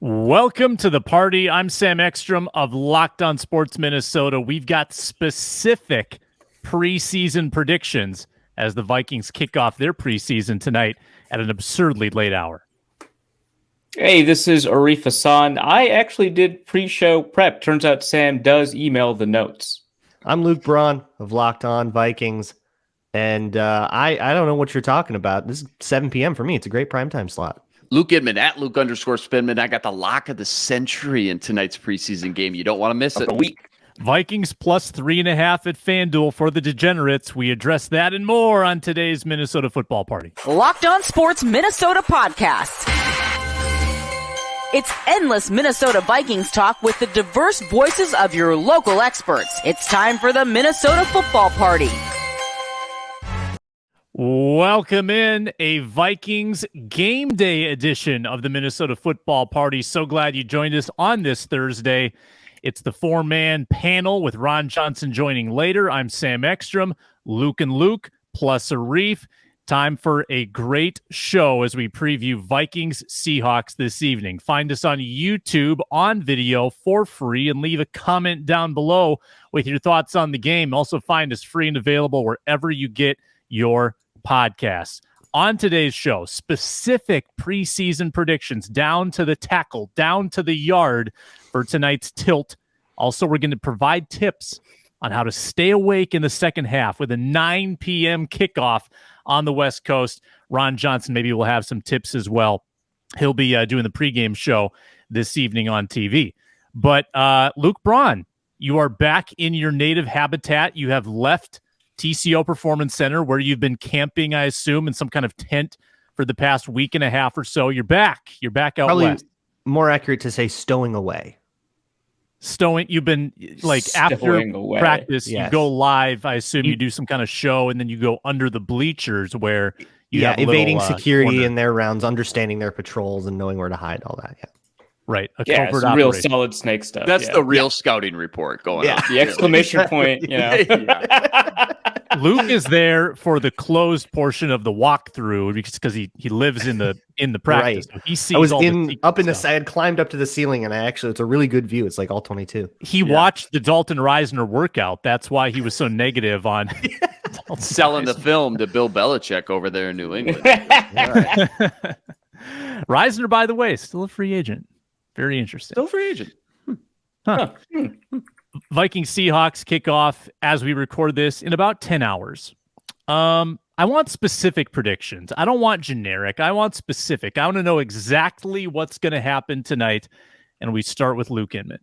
Welcome to the party. I'm Sam Ekstrom of Locked On Sports Minnesota. We've got specific preseason predictions as the Vikings kick off their preseason tonight at an absurdly late hour. Hey, this is Arif Hasan. I actually did pre-show prep. Turns out Sam does email the notes. I'm Luke Braun of Locked On Vikings, and I don't know what you're talking about. This is 7 p.m. for me. It's a great primetime slot. Luke Inman at Luke_Spinman. I got the lock of the century in tonight's preseason game. You don't want to miss it. Vikings plus 3.5 at FanDuel for the degenerates. We address that and more on today's Minnesota football party. Locked On Sports Minnesota podcast. It's endless Minnesota Vikings talk with the diverse voices of your local experts. It's time for the Minnesota football party. Welcome in a Vikings game day edition of the Minnesota football party. So glad you joined us on this Thursday. It's the four-man panel with Ron Johnson joining later. I'm Sam Ekstrom, Luke and Luke, plus Arif. Time for a great show as we preview Vikings Seahawks this evening. Find us on YouTube on video for free and leave a comment down below with your thoughts on the game. Also find us free and available wherever you get your podcasts. On today's show, specific preseason predictions down to the tackle, down to the yard for tonight's tilt. Also, we're going to provide tips on how to stay awake in the second half with a 9 p.m. kickoff on the West Coast. Ron Johnson maybe will have some tips as well. He'll be doing the pregame show this evening on TV. But Luke Braun, you are back in your native habitat. You have left TCO Performance Center, where you've been camping, I assume, in some kind of tent for the past week and a half or so. You're back. You're back out Probably west. More accurate to say stowing away. You've been after practice, yes. You go live. I assume you do some kind of show, and then you go under the bleachers where you have evading little, security corner. in their rounds, understanding their patrols, and knowing where to hide. All that, yeah. Right, It's real solid snake stuff. That's the real scouting report going on. The exclamation point, you know. Luke is there for the closed portion of the walkthrough because he lives in the practice. Right. So he sees. I was all up in the side. I had climbed up to the ceiling, and it's a really good view. It's like all 22. He watched the Dalton Reisner workout. That's why he was so negative on selling the film to Bill Belichick over there in New England. Reisner, by the way, still a free agent. Very interesting. Still free agent. Vikings Seahawks kick off as we record this in about 10 hours. I want specific predictions. I don't want generic. I want specific. I want to know exactly what's going to happen tonight. And we start with Luke Inman.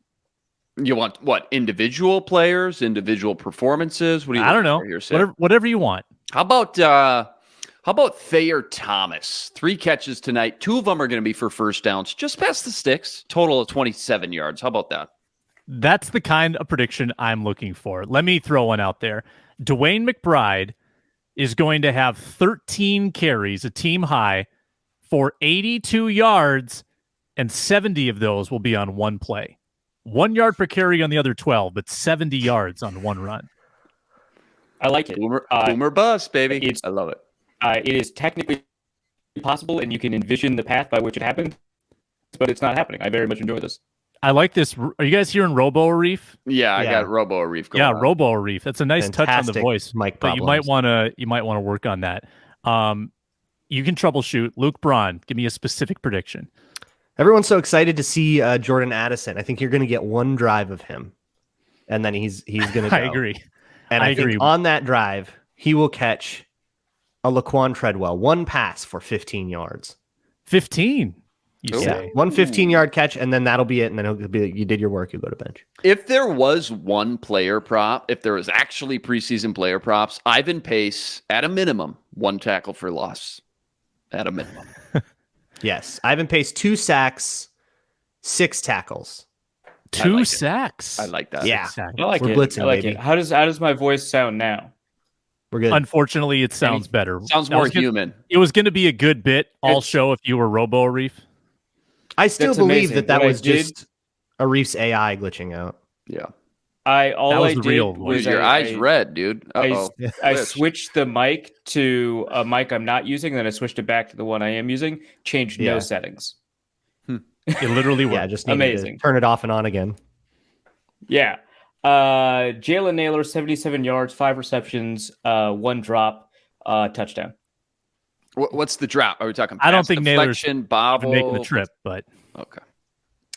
You want what? Individual players, individual performances? What do you? I don't know. Whatever you want. How about Thayer Thomas? 3 catches tonight. 2 of them are going to be for first downs, just past the sticks. Total of 27 yards. How about that? That's the kind of prediction I'm looking for. Let me throw one out there. Dwayne McBride is going to have 13 carries, a team high, for 82 yards, and 70 of those will be on one play. 1 yard per carry on the other 12, but 70 yards on one run. I like it. Boomer bust, baby. I love it. It is technically possible, and you can envision the path by which it happened, but it's not happening. I very much enjoy this. I like this. Are you guys hearing Robo Arif? Yeah, I got Robo Arif going on. Robo Arif. That's a nice touch on the voice. Mike but you might want to work on that. You can troubleshoot. Luke Braun, give me a specific prediction. Everyone's so excited to see Jordan Addison. I think you're going to get one drive of him, and then he's going to go. I agree. And I agree. Think on that drive, he will catch a Laquan Treadwell, one pass for 15 yards. 15? You say? One 15-yard catch, and then that'll be it. And then he'll be, you did your work, you go to bench. If there was one player prop, if there was actually preseason player props, Ivan Pace, at a minimum, 1 tackle for loss. At a minimum. Yes. Ivan Pace, 2 sacks, 6 tackles. 2 sacks? I like that. Yeah. I like We're it. blitzing, I like baby. it. How does my voice sound now? We're good. Unfortunately, it sounds better. Sounds more human. It was going to be a good bit all show if you were Robo Arif. I still believe amazing. that What was just Arif's AI glitching out. Yeah. Was your eyes red, dude. I switched the mic to a mic I'm not using, then I switched it back to the one I am using. Changed no settings. It literally worked. Yeah, just needed Amazing. to turn it off and on again. Yeah. Jalen Naylor, 77 yards, 5 receptions, 1 drop, touchdown. What's the drop? Are we talking? I don't pass think Naylor's deflection, even bobble, making the trip, but Okay.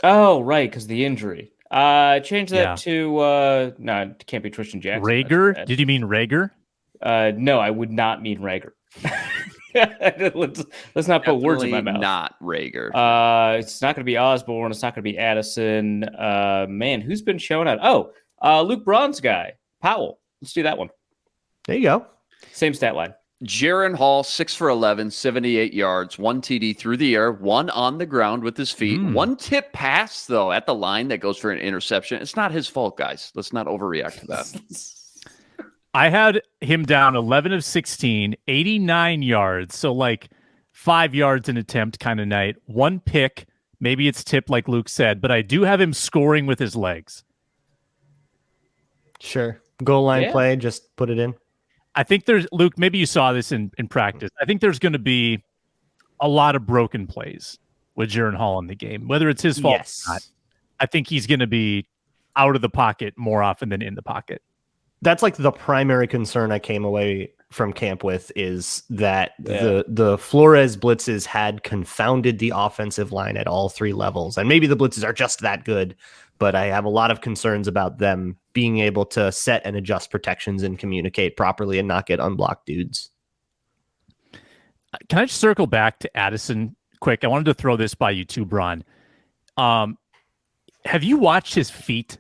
Oh, right, because the injury. Change that to no, it can't be Tristan Jackson. Rager? Did you mean Rager? No, I would not mean Rager. let's not put words in my mouth. Not Rager. It's not going to be Osborne. It's not going to be Addison. Man, who's been showing out? Oh, Luke Braun's guy, Powell. Let's do that one. There you go. Same stat line. Jaron Hall, 6 for 11, 78 yards, 1 TD through the air, 1 on the ground with his feet, 1 tip pass, though, at the line that goes for an interception. It's not his fault, guys. Let's not overreact to that. I had him down 11 of 16, 89 yards. So like 5 yards an attempt kind of night. 1 pick. Maybe it's tipped like Luke said, but I do have him scoring with his legs. Sure. Goal line play, just put it in. I think there's, Luke, maybe you saw this in practice. I think there's going to be a lot of broken plays with Jaron Hall in the game, whether it's his fault or not. I think he's going to be out of the pocket more often than in the pocket. That's like the primary concern I came away from camp with, is that the Flores blitzes had confounded the offensive line at all 3 levels. And maybe the blitzes are just that good, but I have a lot of concerns about them being able to set and adjust protections and communicate properly and not get unblocked dudes. Can I just circle back to Addison quick? I wanted to throw this by you too, Braun. Have you watched his feet?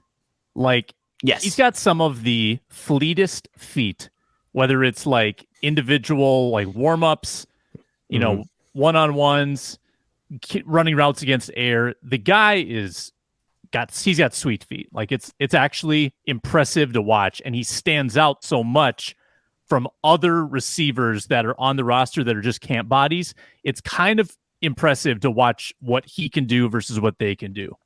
Like, yes, he's got some of the fleetest feet, whether it's like individual, like warm-ups, you know, one-on-ones, running routes against air. The guy he's got sweet feet. Like it's actually impressive to watch, and he stands out so much from other receivers that are on the roster that are just camp bodies. It's kind of impressive to watch what he can do versus what they can do.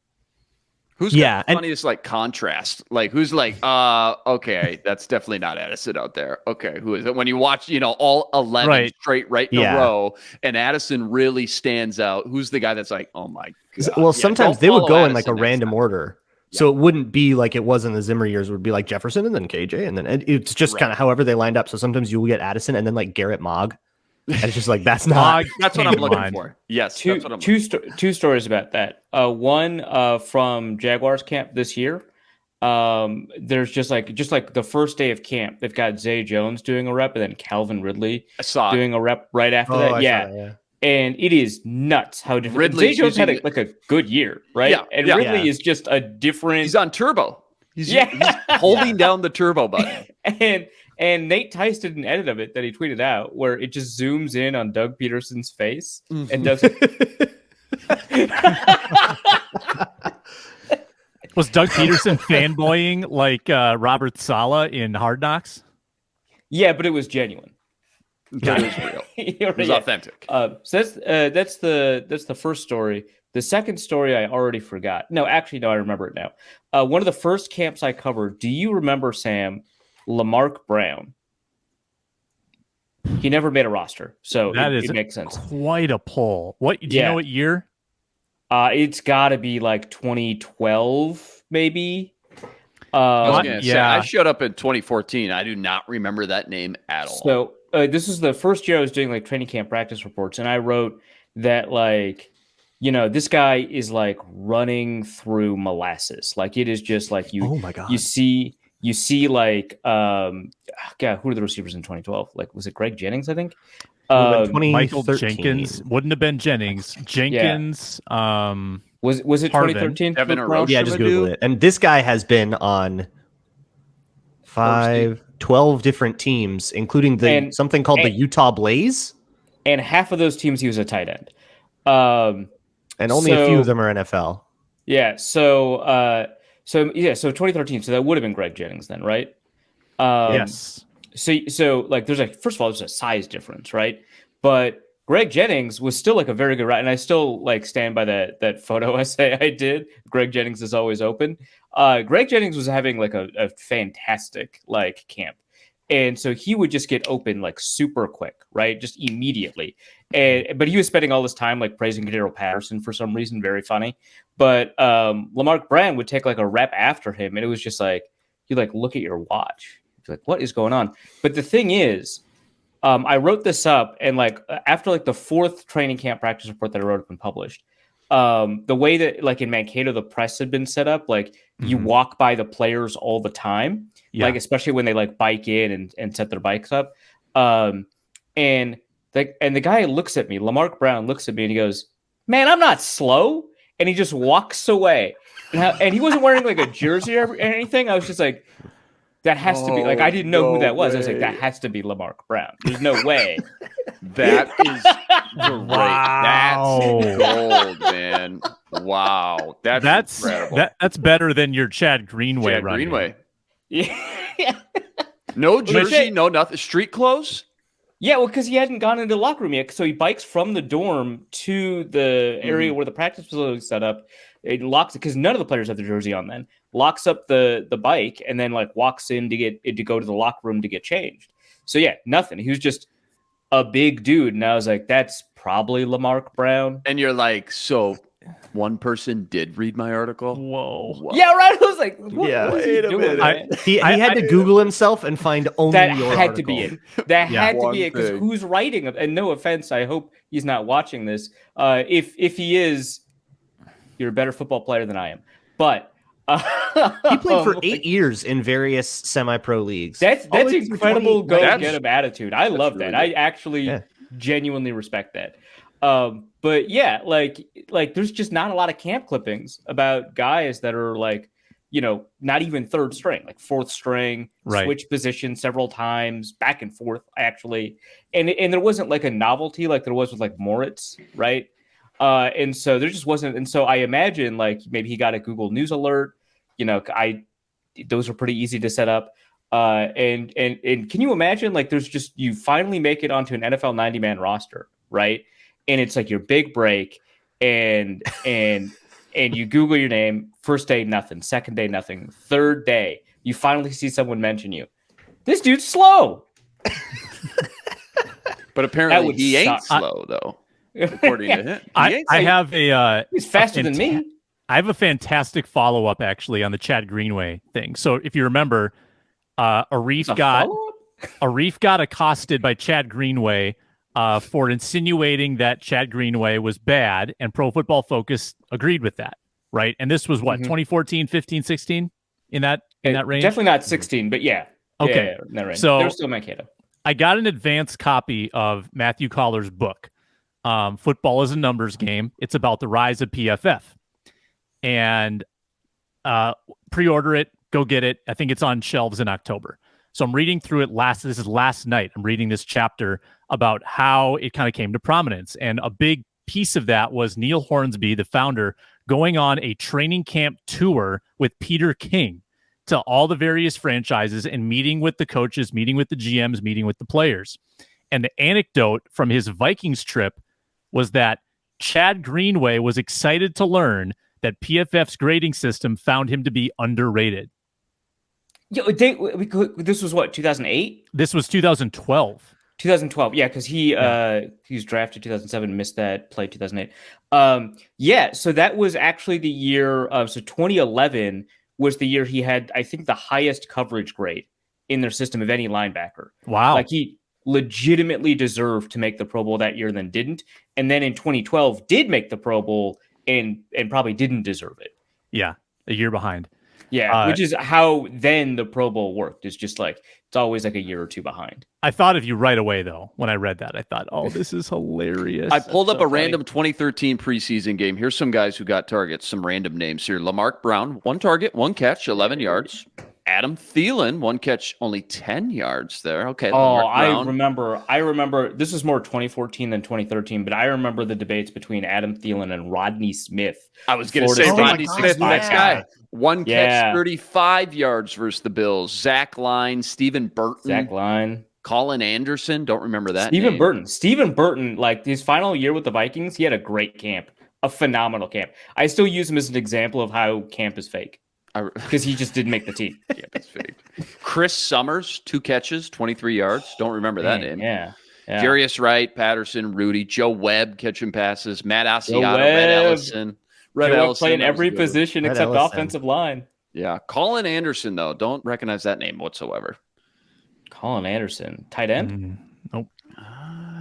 Who's got the funniest like contrast? Like who's like, okay, that's definitely not Addison out there. Okay, who is it? When you watch, all 11 straight in a row, and Addison really stands out. Who's the guy that's like, oh my god? Well, sometimes they would go in like a random order. So it wouldn't be like it was in the Zimmer years. It would be like Jefferson and then KJ, and then it's just kind of however they lined up. So sometimes you will get Addison and then like Garrett Mogg. And it's just like, that's not. That's what I'm looking for. Yes. Two stories about that. One from Jaguars camp this year. There's just like the first day of camp, they've got Zay Jones doing a rep, and then Calvin Ridley doing a rep right after that. Yeah. And it is nuts how different. Zay Jones had a good year, right? Yeah. And Ridley is just a different. He's on turbo. He's holding down the turbo button. And Nate Tice did an edit of it that he tweeted out where it just zooms in on Doug Peterson's face and does. Was Doug Peterson fanboying like Robert Saleh in Hard Knocks? Yeah, but it was genuine. It was real. It was authentic. So that's the first story. The second story I already forgot. No, actually, no, I remember it now. One of the first camps I covered. Do you remember, Sam, Lamarck Brown? He never made a roster, so it makes sense. Quite a pull. What? Do you know what year? It's got to be like 2012, maybe. I was gonna say, I showed up in 2014. I do not remember that name at all. So this is the first year I was doing like training camp practice reports, and I wrote that this guy is like running through molasses. Like it is just like you. Oh my god! You see like who are the receivers in 2012? Like was it Greg Jennings? I think. Michael Jenkins wouldn't have been Jennings. Jenkins. Was it 2013? Yeah, just Google it. And this guy has been on 12 different teams, including something called the Utah Blaze. And half of those teams he was a tight end. And only a few of them are NFL. Yeah. So 2013. So that would have been Greg Jennings then, right? Yes. So like there's first of all, there's a size difference, right? But Greg Jennings was still like a very good route, and I still like stand by that photo essay I did. Greg Jennings is always open. Greg Jennings was having like a fantastic like camp. And so he would just get open like super quick, right? Just immediately. But he was spending all this time like praising Cordero Patterson for some reason, very funny. But Lamarck Brown would take like a rep after him, and it was just like, you like look at your watch. You're like, what is going on? But the thing is, I wrote this up, and like after like the 4th training camp practice report that I wrote up and published, the way that like in Mankato the press had been set up, like you walk by the players all the time, like especially when they like bike in and set their bikes up, and the guy looks at me, Lamarck Brown looks at me, and he goes, "Man, I'm not slow," and he just walks away, and he wasn't wearing like a jersey or anything. I was just like, that has to be like, I didn't know who that was. I was like, that has to be Lamarck Brown. There's no way. That is great. Wow. That's gold, man. Wow. That's incredible. That's better than your Chad Greenway. Chad Greenway. Yeah. No jersey, no nothing. Street clothes? Yeah, well, because he hadn't gone into the locker room yet. So he bikes from the dorm to the area where the practice facility is set up. It locks it because none of the players have the jersey on then. Locks up the bike and then like walks in to go to the locker room to get changed. So yeah, nothing. He was just a big dude. And I was like, that's probably Lamarck Brown. And you're like, so one person did read my article? Whoa. Yeah, right. I was like, what wait he a doing, minute. He had to Google himself and find only that your had article. to be it. That had to be it because thing. who's writing it? And no offense, I hope he's not watching this. If he is, you're a better football player than I am. But he played for 8 years in various semi-pro leagues. That's incredible. Go get him attitude. I love really that. I actually genuinely respect that. But yeah, like there's just not a lot of camp clippings about guys that are like, you know, not even 3rd string, like 4th string, switch position several times, back and forth actually. And there wasn't like a novelty like there was with like Moritz, right? And so there just wasn't. And so I imagine like maybe he got a Google News alert. You know, those are pretty easy to set up. And can you imagine like there's just, you finally make it onto an NFL 90-man roster, right? And it's like your big break, and you Google your name. First day, nothing. Second day, nothing. Third day, you finally see someone mention you. This dude's slow. But apparently he ain't slow though. According to him, I have he's faster than me. I have a fantastic follow-up actually on the Chad Greenway thing. So if you remember, Arif got accosted by Chad Greenway for insinuating that Chad Greenway was bad, and Pro Football Focus agreed with that, right? And this was what, 2014, 15, 16 in that range? Definitely not 16, but yeah. Okay. Yeah, in that range. So they're still Mankato. I got an advanced copy of Matthew Collar's book, Football is a Numbers Game. It's about the rise of PFF. And pre-order it, go get it. I think it's on shelves in October. So I'm reading through it this is last night. I'm reading this chapter about how it kind of came to prominence. And a big piece of that was Neil Hornsby, the founder, going on a training camp tour with Peter King to all the various franchises and meeting with the coaches, meeting with the GMs, meeting with the players. And the anecdote from his Vikings trip was that Chad Greenway was excited to learn that PFF's grading system found him to be underrated. This was what, 2008? This was 2012. 2012, yeah, because he was drafted 2007, missed that, played 2008. So that was actually the year. So 2011 was the year he had, I think, the highest coverage grade in their system of any linebacker. Wow! Like he legitimately deserved to make the Pro Bowl that year, then didn't, and then in 2012 did make the Pro Bowl and probably didn't deserve it. Yeah, a year behind. Yeah, which is how then the Pro Bowl worked. It's just like it's always like a year or two behind. I thought of you right away, though. When I read that, I thought, oh, this is hilarious. I pulled up a random 2013 preseason game. Here's some guys who got targets, some random names here. Lamarck Brown, 1 target, 1 catch, 11 yards. Adam Thielen, 1 catch, only 10 yards there. Okay. I remember. This is more 2014 than 2013, but I remember the debates between Adam Thielen and Rodney Smith. I was going to say Rodney Smith, next guy. 1 catch, 35 yards versus the Bills. Zach Line, Stephen Burton. Colin Anderson, don't remember that name. Stephen Burton, like his final year with the Vikings, he had a great camp, a phenomenal camp. I still use him as an example of how camp is fake. because he just didn't make the team. Yeah, that's fake. Chris Summers, 2 catches, 23 yards. Don't remember that name. Yeah. Darius Wright, Patterson, Rudy, Joe Webb catching passes, Matt Asiata, Red Ellison. Red Ellison playing every position except offensive line. Yeah. Colin Anderson, though. Don't recognize that name whatsoever. Colin Anderson. Tight end? Nope.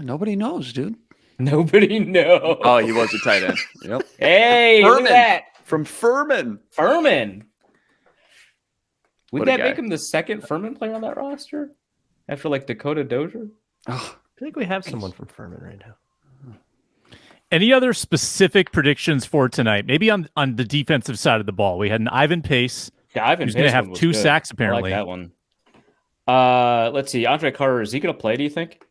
Nobody knows, dude. Nobody knows. Oh, he was a tight end. Yep. Hey, look at that. From Furman. Would that make him the second Furman player on that roster? After like Dakota Dozier? Oh, I think we have someone from Furman right now. Any other specific predictions for tonight? Maybe on the defensive side of the ball. We had an Ivan Pace. Yeah, Ivan who's going to have 2 sacks, apparently. I like that one. Let's see. Andre Carter, is he going to play, do you think?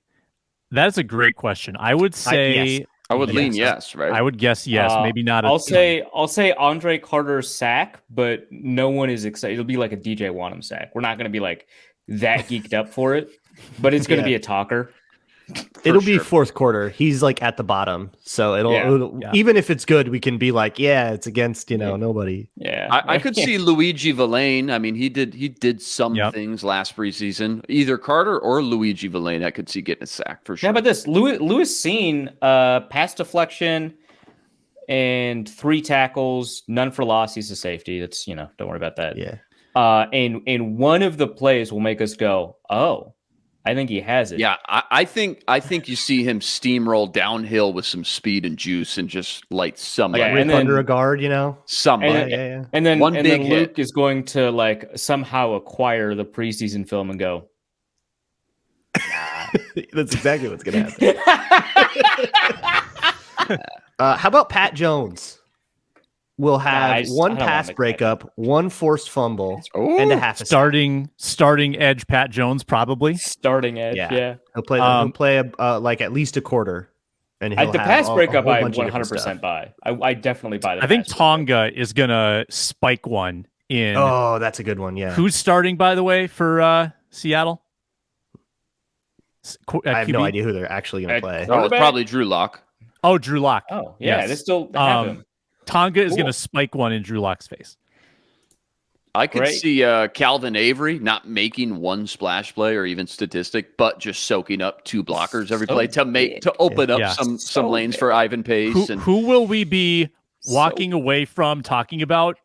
That's a great question. I would say... I would lean yes, right? I would guess yes. Maybe not. I'll say Andre Carter sack, but no one is excited. It'll be like a DJ Wanham sack. We're not going to be like that geeked up for it, but it's going to be a talker. It'll be fourth quarter. He's like at the bottom, so it'll even if it's good, we can be like, yeah, it's against nobody. Yeah, I could see Luigi Villain. I mean, he did some things last preseason. Either Carter or Luigi Villain, I could see getting a sack for sure. Yeah, but this Lewis Seen pass deflection and 3 tackles, none for loss. He's a safety. That's don't worry about that. Yeah. And one of the plays will make us go, oh. I think he has it. Yeah, I think you see him steamroll downhill with some speed and juice and just light somebody. Under a guard, Somebody. And then Luke is going to like somehow acquire the preseason film and go, That's exactly what's going to happen. How about Pat Jones? We'll have one pass breakup, one forced fumble, and a half a starting edge Pat Jones, probably. Starting edge, yeah. He'll play like at least a quarter. And the pass breakup, I 100% buy. I definitely buy that. I think Tonga is going to spike one in. Oh, that's a good one, yeah. Who's starting, by the way, for Seattle? I have no idea who they're actually going to play. Oh, it's probably Drew Lock. Oh, Drew Lock. Oh, yeah, they still have him. Tonga is going to spike one in Drew Lock's face. I could see Calvin Avery not making one splash play or even statistic, but just soaking up 2 blockers every play to open up some lanes for Ivan Pace. Who will we be walking away from talking about?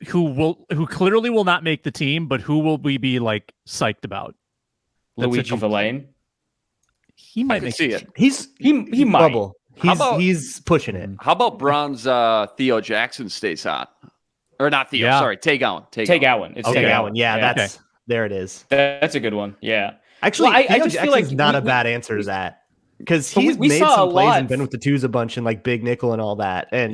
Who clearly will not make the team, but who will we be like psyched about? Luigi Villain. He might make it. He might. Bubble. He's pushing it. How about Braun's Theo Jackson stays hot? Or not Theo, sorry, Tay Gowan. Tay Gowan. It's Tay Gowan. Yeah, there it is. That's a good one. Yeah. Actually, I just feel like not a bad answer to that. Because he's made some plays and been with the twos a bunch and like big nickel and all that. And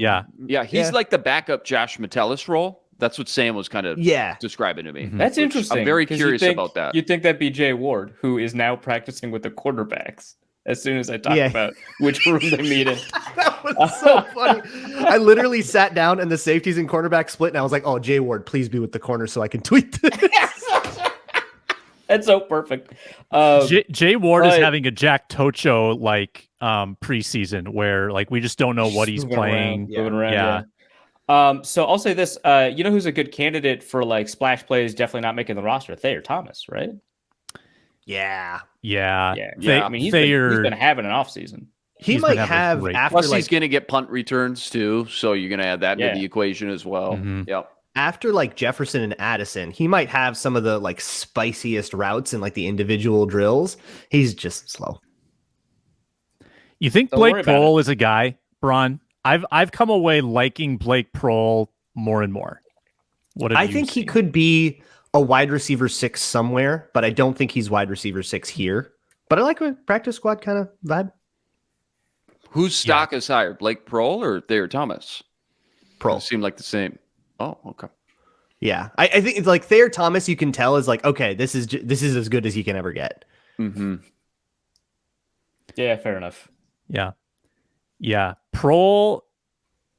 he's like the backup Josh Metellus role. That's what Sam was kind of describing to me. That's interesting. I'm very curious about that. You'd think that'd be Jay Ward, who is now practicing with the quarterbacks. As soon as I talk about which room they meet in. That was so funny. I literally sat down and the safeties and cornerback split, and I was like, oh, Jay Ward, please be with the corner so I can tweet this. That's so perfect. Jay Ward is having a Jack Tocho like preseason where like we just don't know what he's playing. Moving around. So I'll say this. Who's a good candidate for like splash plays, definitely not making the roster? Thayer Thomas, right? Yeah. I mean, he's been having an off season. He might have after. Plus, he's going to get punt returns too, so you're going to add that into the equation as well. Mm-hmm. Yep. After like Jefferson and Addison, he might have some of the like spiciest routes and like the individual drills. He's just slow. You think Blake Prohl is a guy, Braun? I've come away liking Blake Prohl more and more. I think he could be a wide receiver 6 somewhere, but I don't think he's wide receiver 6 here. But I like a practice squad kind of vibe. Whose stock is higher, Blake Prohl or Thayer Thomas? Prohl. Seem like the same. Oh, okay. Yeah, I think it's like Thayer Thomas. You can tell is like, okay, this is as good as he can ever get. Mm-hmm. Yeah, fair enough. Yeah. Prohl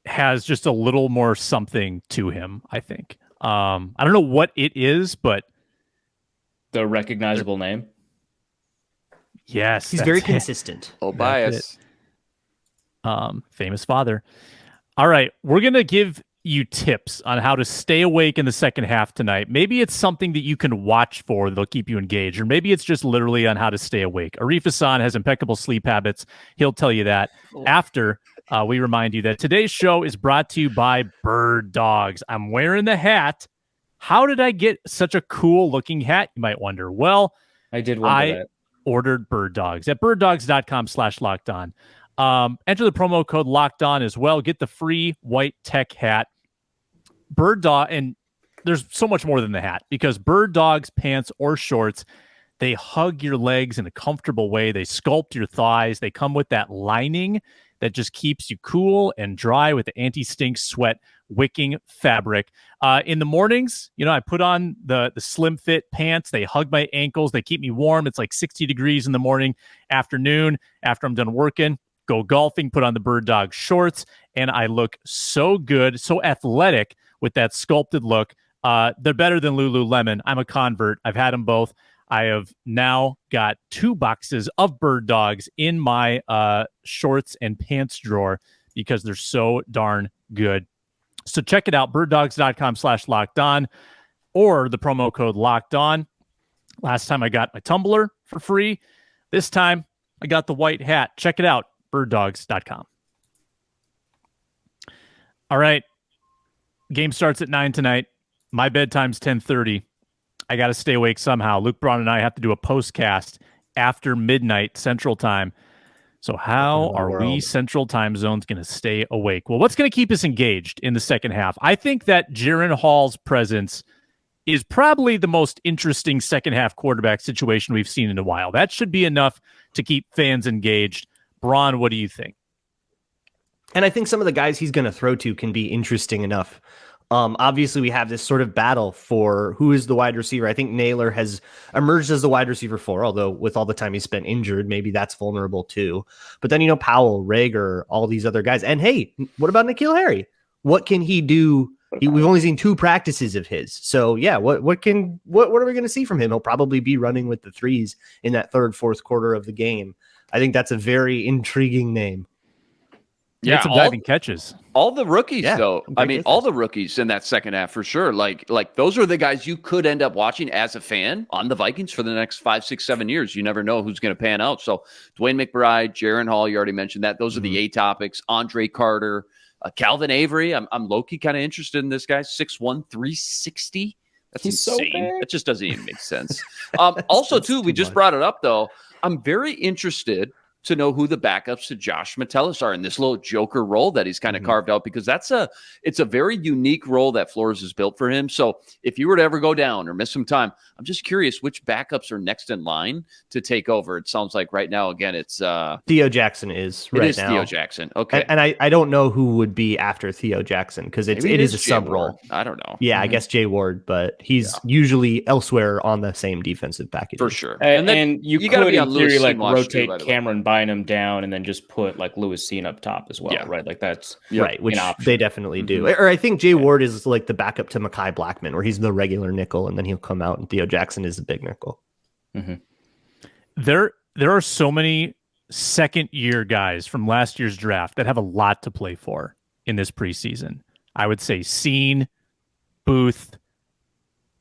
has just a little more something to him, I think. I don't know what it is, but the recognizable name. Yes, he's very consistent. Oh, bias. Famous father. All right, we're gonna give you tips on how to stay awake in the second half tonight. Maybe it's something that you can watch for that'll keep you engaged, or maybe it's just literally on how to stay awake. Arif Hasan has impeccable sleep habits. He'll tell you that after we remind you that today's show is brought to you by Birddogs. I'm wearing the hat. How did I get such a cool looking hat, you might wonder? Well, I did wonder that. Ordered Birddogs at birddogs.com/lockedon. Enter the promo code locked on as well. Get the free white tech hat. Birddog, and there's so much more than the hat, because Birddogs pants or shorts, they hug your legs in a comfortable way. They sculpt your thighs. They come with that lining that just keeps you cool and dry with the anti-stink sweat wicking fabric. In the mornings, I put on the slim fit pants. They hug my ankles. They keep me warm. It's like 60 degrees in the morning. Afternoon, after I'm done working, go golfing, put on the Birddog shorts, and I look so good, so athletic with that sculpted look. They're better than Lululemon. I'm a convert. I've had them both. I have now got 2 boxes of Birddogs in my shorts and pants drawer because they're so darn good. So check it out, birddogs.com/lockedon, or the promo code locked on. Last time I got my tumbler for free. This time I got the white hat. Check it out, birddogs.com. All right. Game starts at 9 tonight. My bedtime's 10:30. I got to stay awake somehow. Luke, Braun, and I have to do a postcast after midnight Central Time. So how are we Central Time zones going to stay awake? Well, what's going to keep us engaged in the second half? I think that Jaren Hall's presence is probably the most interesting second half quarterback situation we've seen in a while. That should be enough to keep fans engaged. Braun, what do you think? And I think some of the guys he's going to throw to can be interesting enough. Obviously, we have this sort of battle for who is the wide receiver. I think Naylor has emerged as the wide receiver 4, although with all the time he spent injured, maybe that's vulnerable too. But then, Powell, Rager, all these other guys. And hey, what about N'Keal Harry? What can he do? We've only seen 2 practices of his. So yeah, what are we going to see from him? He'll probably be running with the 3s in that 3rd, 4th quarter of the game. I think that's a very intriguing name. Yeah, some diving catches. All the rookies, though. I mean, all the rookies in that second half for sure. Like those are the guys you could end up watching as a fan on the Vikings for the next 5, 6, 7 years. You never know who's going to pan out. So Dwayne McBride, Jaren Hall, you already mentioned that. Those are the A topics. Andre Carter, Calvin Avery. I'm low-key kind of interested in this guy. 6'1", 360. That's insane. That just doesn't even make sense. Also, too, we just brought it up, though. I'm very interested to know who the backups to Josh Metellus are in this little joker role that he's kind of carved out, because it's a very unique role that Flores has built for him. So if you were to ever go down or miss some time, I'm just curious which backups are next in line to take over. It sounds like right now, again, it's Theo Jackson is right now. It is Theo Jackson. Okay. And I don't know who would be after Theo Jackson, because it is a sub role. I don't know. Yeah, I guess Jay Ward, but he's usually elsewhere on the same defensive package. For sure. And you could in theory rotate Cameron Bynum down and then just put like Lewis Cine up top as well, right? Like that's right, which they definitely do. Or I think Jay Ward is like the backup to Mekhi Blackman, where he's the regular nickel and then he'll come out and Theo Jackson is the big nickel. There are so many second-year guys from last year's draft that have a lot to play for in this preseason. I would say Cine, Booth,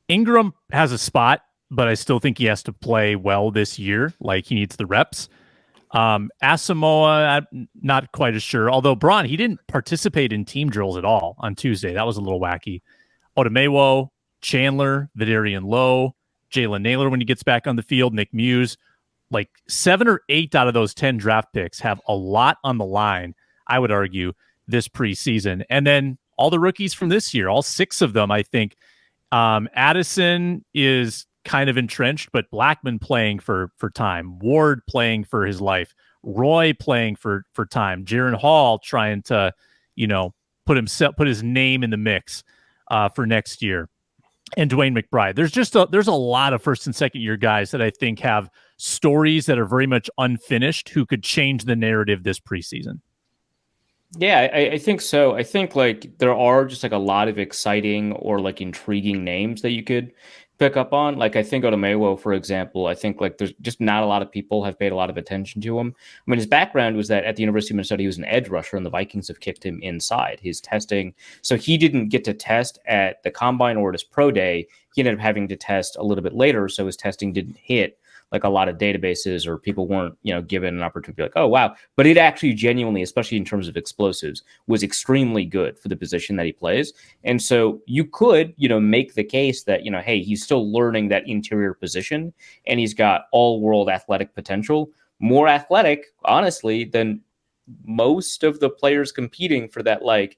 Ingram has a spot, but I still think he has to play well this year. Like, he needs the reps. Asamoah, I'm not quite as sure. Although Braun, he didn't participate in team drills at all on Tuesday. That was a little wacky. Odamewo, Chandler, Vidarian Lowe, Jalen Naylor when he gets back on the field, Nick Muse. Like 7 or 8 out of those 10 draft picks have a lot on the line, I would argue, this preseason. And then all the rookies from this year, all 6 of them, I think. Addison is kind of entrenched, but Blackman playing for time, Ward playing for his life, Roy playing for time, Jaren Hall trying to, put his name in the mix for next year, and Dwayne McBride. There's a lot of first and second year guys that I think have stories that are very much unfinished who could change the narrative this preseason. Yeah, I think so. I think like there are just like a lot of exciting or like intriguing names that you could pick up on. Like I think Odomewo, for example, I think like there's just not a lot of people have paid a lot of attention to him. I mean, his background was that at the University of Minnesota, he was an edge rusher, and the Vikings have kicked him inside. His testing, so he didn't get to test at the combine or at his pro day. He ended up having to test a little bit later, so his testing didn't hit like a lot of databases, or people weren't, given an opportunity to be like, oh, wow. But it actually genuinely, especially in terms of explosives, was extremely good for the position that he plays. And so you could, make the case that, hey, he's still learning that interior position and he's got all world athletic potential, more athletic, honestly, than most of the players competing for that, like,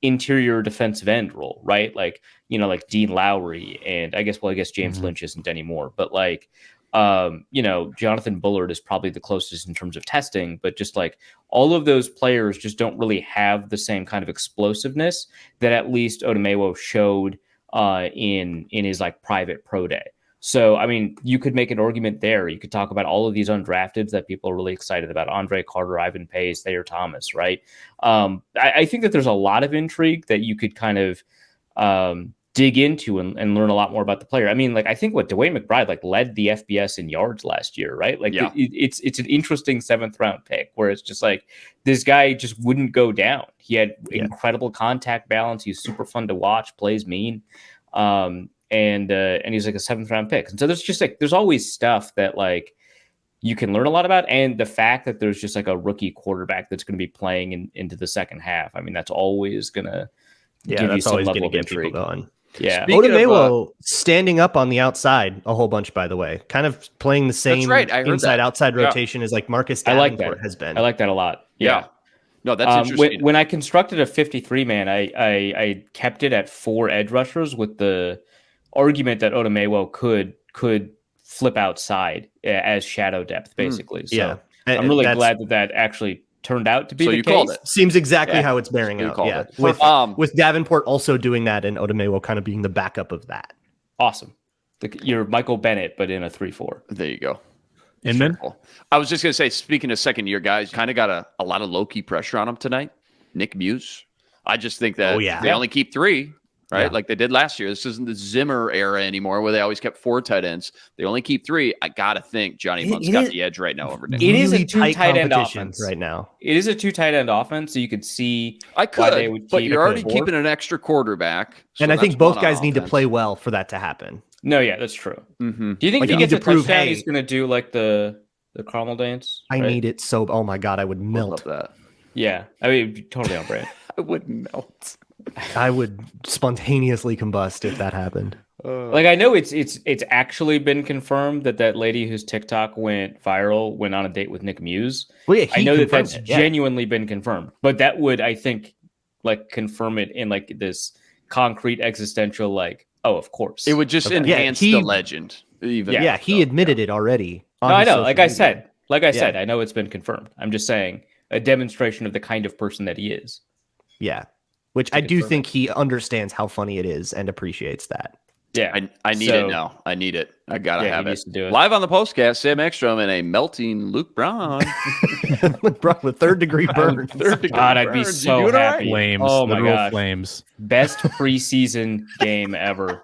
interior defensive end role, right? Like, like Dean Lowry, and I guess James Lynch isn't anymore, but like, Jonathan Bullard is probably the closest in terms of testing, but just like all of those players just don't really have the same kind of explosiveness that at least Odomewo showed in his like private pro day. So, I mean, you could make an argument there. You could talk about all of these undrafteds that people are really excited about: Andre Carter, Ivan Pace, Thayer Thomas, right? I think that there's a lot of intrigue that you could kind of dig into and learn a lot more about the player. I mean, like, I think DeWayne McBride like led the FBS in yards last year, right? Like, it's an interesting 7th round pick where it's just like this guy just wouldn't go down. He had incredible contact balance. He's super fun to watch, plays mean. And he's like a 7th round pick. And so there's just like, there's always stuff that like you can learn a lot about. And the fact that there's just like a rookie quarterback that's going to be playing into the second half, I mean, that's always going to give you some level of intrigue. Going. Yeah. Odomewo standing up on the outside a whole bunch, by the way, kind of playing the same inside-outside rotation as like Marcus Davenport has been. I like that a lot. Yeah. No, that's interesting. When I constructed a 53-man, I kept it at 4 edge rushers with the argument that Odomewo could flip outside as shadow depth, basically. So I'm really glad that actually turned out to be the case. Called it. Seems exactly how it's bearing out. Yeah, with Davenport also doing that and Odomewo kind of being the backup of that. Awesome. You're Michael Bennett, but in a 3-4. There you go. Inman? I was just going to say, speaking of second-year guys, kind of got a lot of low-key pressure on him tonight. Nick Muse. I just think that they only keep 3. Right, like they did last year. This isn't the Zimmer era anymore, where they always kept 4 tight ends. They only keep 3. I gotta think Johnny Munt's got the edge right now over Nick. It is a 2 tight end offense right now. It is a 2 tight end offense, so you could see. Why they would but you're already keeping an extra quarterback, so and I think both guys need to play well for that to happen. No, yeah, that's true. Mm-hmm. Do you think if he gets a touchdown, he's going to do like the caramel dance? I need it so. Oh my god, I would melt. I love that. Yeah, I mean, totally on brand. I would melt. I would spontaneously combust if that happened. Like, I know it's actually been confirmed that lady whose TikTok went viral went on a date with Nick Muse. Well, yeah, I know that's genuinely been confirmed, but that would, I think, like confirm it in like this concrete existential, like, oh, of course. It would just enhance the legend. Even he admitted it already. No, I know. Like I said, I know it's been confirmed. I'm just saying a demonstration of the kind of person that he is. Yeah. Which I do think he understands how funny it is and appreciates that. Yeah. I need it now. I need it. I gotta have it. Do it. Live on the postcast, Sam Ekstrom and a melting Luke Braun. Luke Braun with 3rd-degree burns. God, I'd be so happy. Flames. Oh my god. Flames. Best preseason game ever.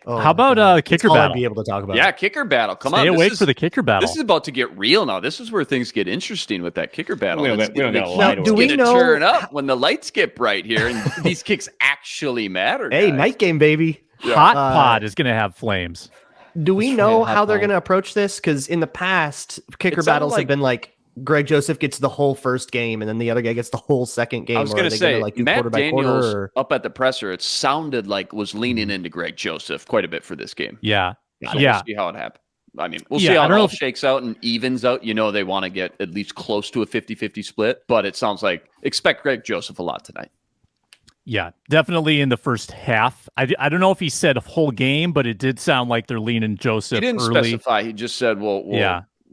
How about kicker battle? I'd be able to talk about. Yeah, kicker battle. Come on, stay awake for the kicker battle. This is about to get real now. This is where things get interesting with that kicker battle. We don't gotta lie to do we know turn up when the lights get bright here and these kicks actually matter? Hey, guys. night game, baby. Hot Pod is going to have flames. Do we know how they're going to approach this? Because in the past, kicker battles have been like Greg Joseph gets the whole first game, and then the other guy gets the whole second game. I was going to say, like, do Matt quarter by Daniels quarter, up at the presser, it sounded like was leaning into Greg Joseph quite a bit for this game. Yeah. So we'll see how it happens. I mean, we'll see how it all shakes out and evens out. You know, they want to get at least close to a 50-50 split, but it sounds like expect Greg Joseph a lot tonight. Yeah, definitely in the first half. I don't know if he said a whole game, but it did sound like they're leaning Joseph. He didn't early. specify. He just said, we'll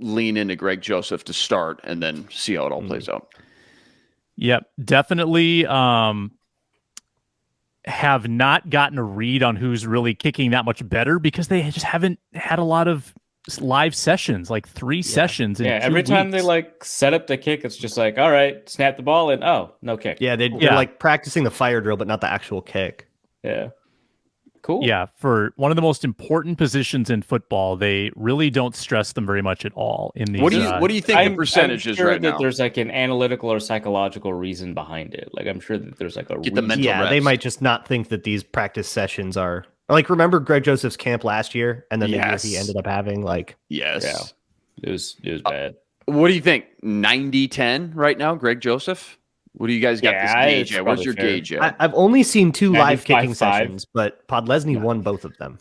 lean into Greg Joseph to start and then see how it all plays out. Yep, definitely have not gotten a read on who's really kicking that much better because they just haven't had a lot of live sessions, like 3 sessions. Yeah, every time they like set up the kick, it's just like, all right, snap the ball and no kick. Yeah, they're like practicing the fire drill, but not the actual kick. Yeah. Cool. Yeah, for one of the most important positions in football, they really don't stress them very much at all. In these, what do you think the percentage is right now? There's like an analytical or psychological reason behind it. Like I'm sure that there's like a Get the mental reps. They might just not think that these practice sessions are like. Remember Greg Joseph's camp last year, and then the year he ended up having like yes, it was bad. What do you think? 90-10 right now, Greg Joseph? What do you guys got this gauge at? Where's your gauge at? I've only seen 2 live kicking sessions, but Podlesny won both of them.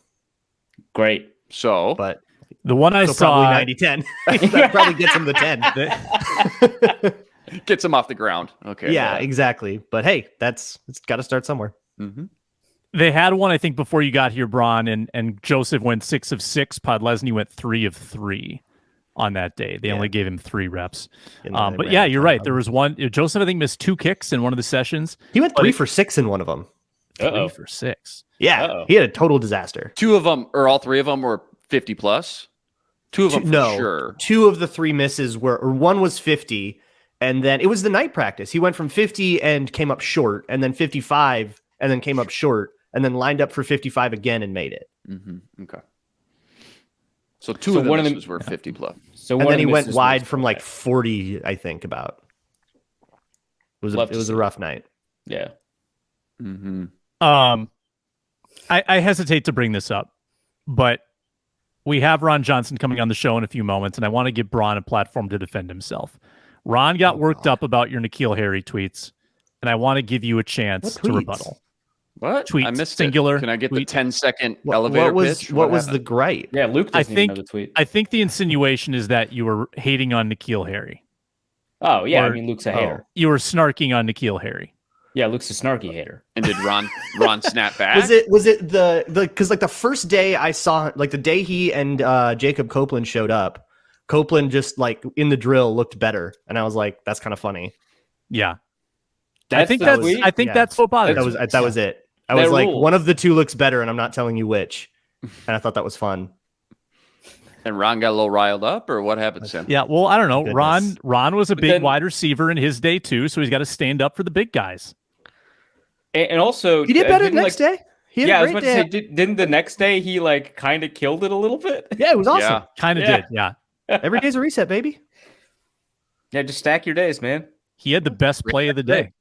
Great. So, but the one I saw probably 90-10. That probably gets him the 10. Gets him off the ground. Okay. Yeah, exactly. But hey, it's got to start somewhere. Mm-hmm. They had one, I think, before you got here, Braun, and Joseph went 6 of 6. Podlesny went 3 of 3 on that day. They only gave him 3 reps. But yeah, you're right. There was one. Joseph, I think, missed 2 kicks in one of the sessions. He went 3 for 6 in one of them. 3 for 6. Yeah, he had a total disaster. 2 of them, or all 3 of them, were 50 plus. 2 of them, for sure. 2 of the 3 misses or one was 50, and then it was the night practice. He went from 50 and came up short, and then 55, and then came up short, and then lined up for 55 again and made it. Mm-hmm. Okay. So 2 of the misses were 50 plus. So and then he went wide from like 40, I think. About it was a rough night. Yeah. Mm-hmm. I hesitate to bring this up, but we have Ron Johnson coming on the show in a few moments, and I want to give Braun a platform to defend himself. Ron got worked up about your N'Keal Harry tweets, and I want to give you a chance to rebuttal. What? Tweet, I missed singular. It. Can I get tweet. the 10-second elevator pitch? What was the gripe? Yeah, Luke doesn't even know the tweet. I think the insinuation is that you were hating on N'Keal Harry. Oh, yeah. I mean, Luke's a hater. You were snarking on N'Keal Harry. Yeah, Luke's a snarky hater. And did Ron snap back? Was it the because like the first day I saw, like the day he and Jacob Copeland showed up, Copeland just like in the drill looked better, and I was like, that's kind of funny. Yeah, I think that's what bothered. That was it. I was like, one of the 2 looks better, and I'm not telling you which. And I thought that was fun. And Ron got a little riled up, or what happened to him? Yeah, well, I don't know. Ron was a big wide receiver in his day too, so he's got to stand up for the big guys. And also, he did better the next day. I was about to say, didn't the next day he like kind of killed it a little bit? Yeah, it was awesome. Yeah, kind of did. Yeah, every day's a reset, baby. Yeah, just stack your days, man. He had the best play of the day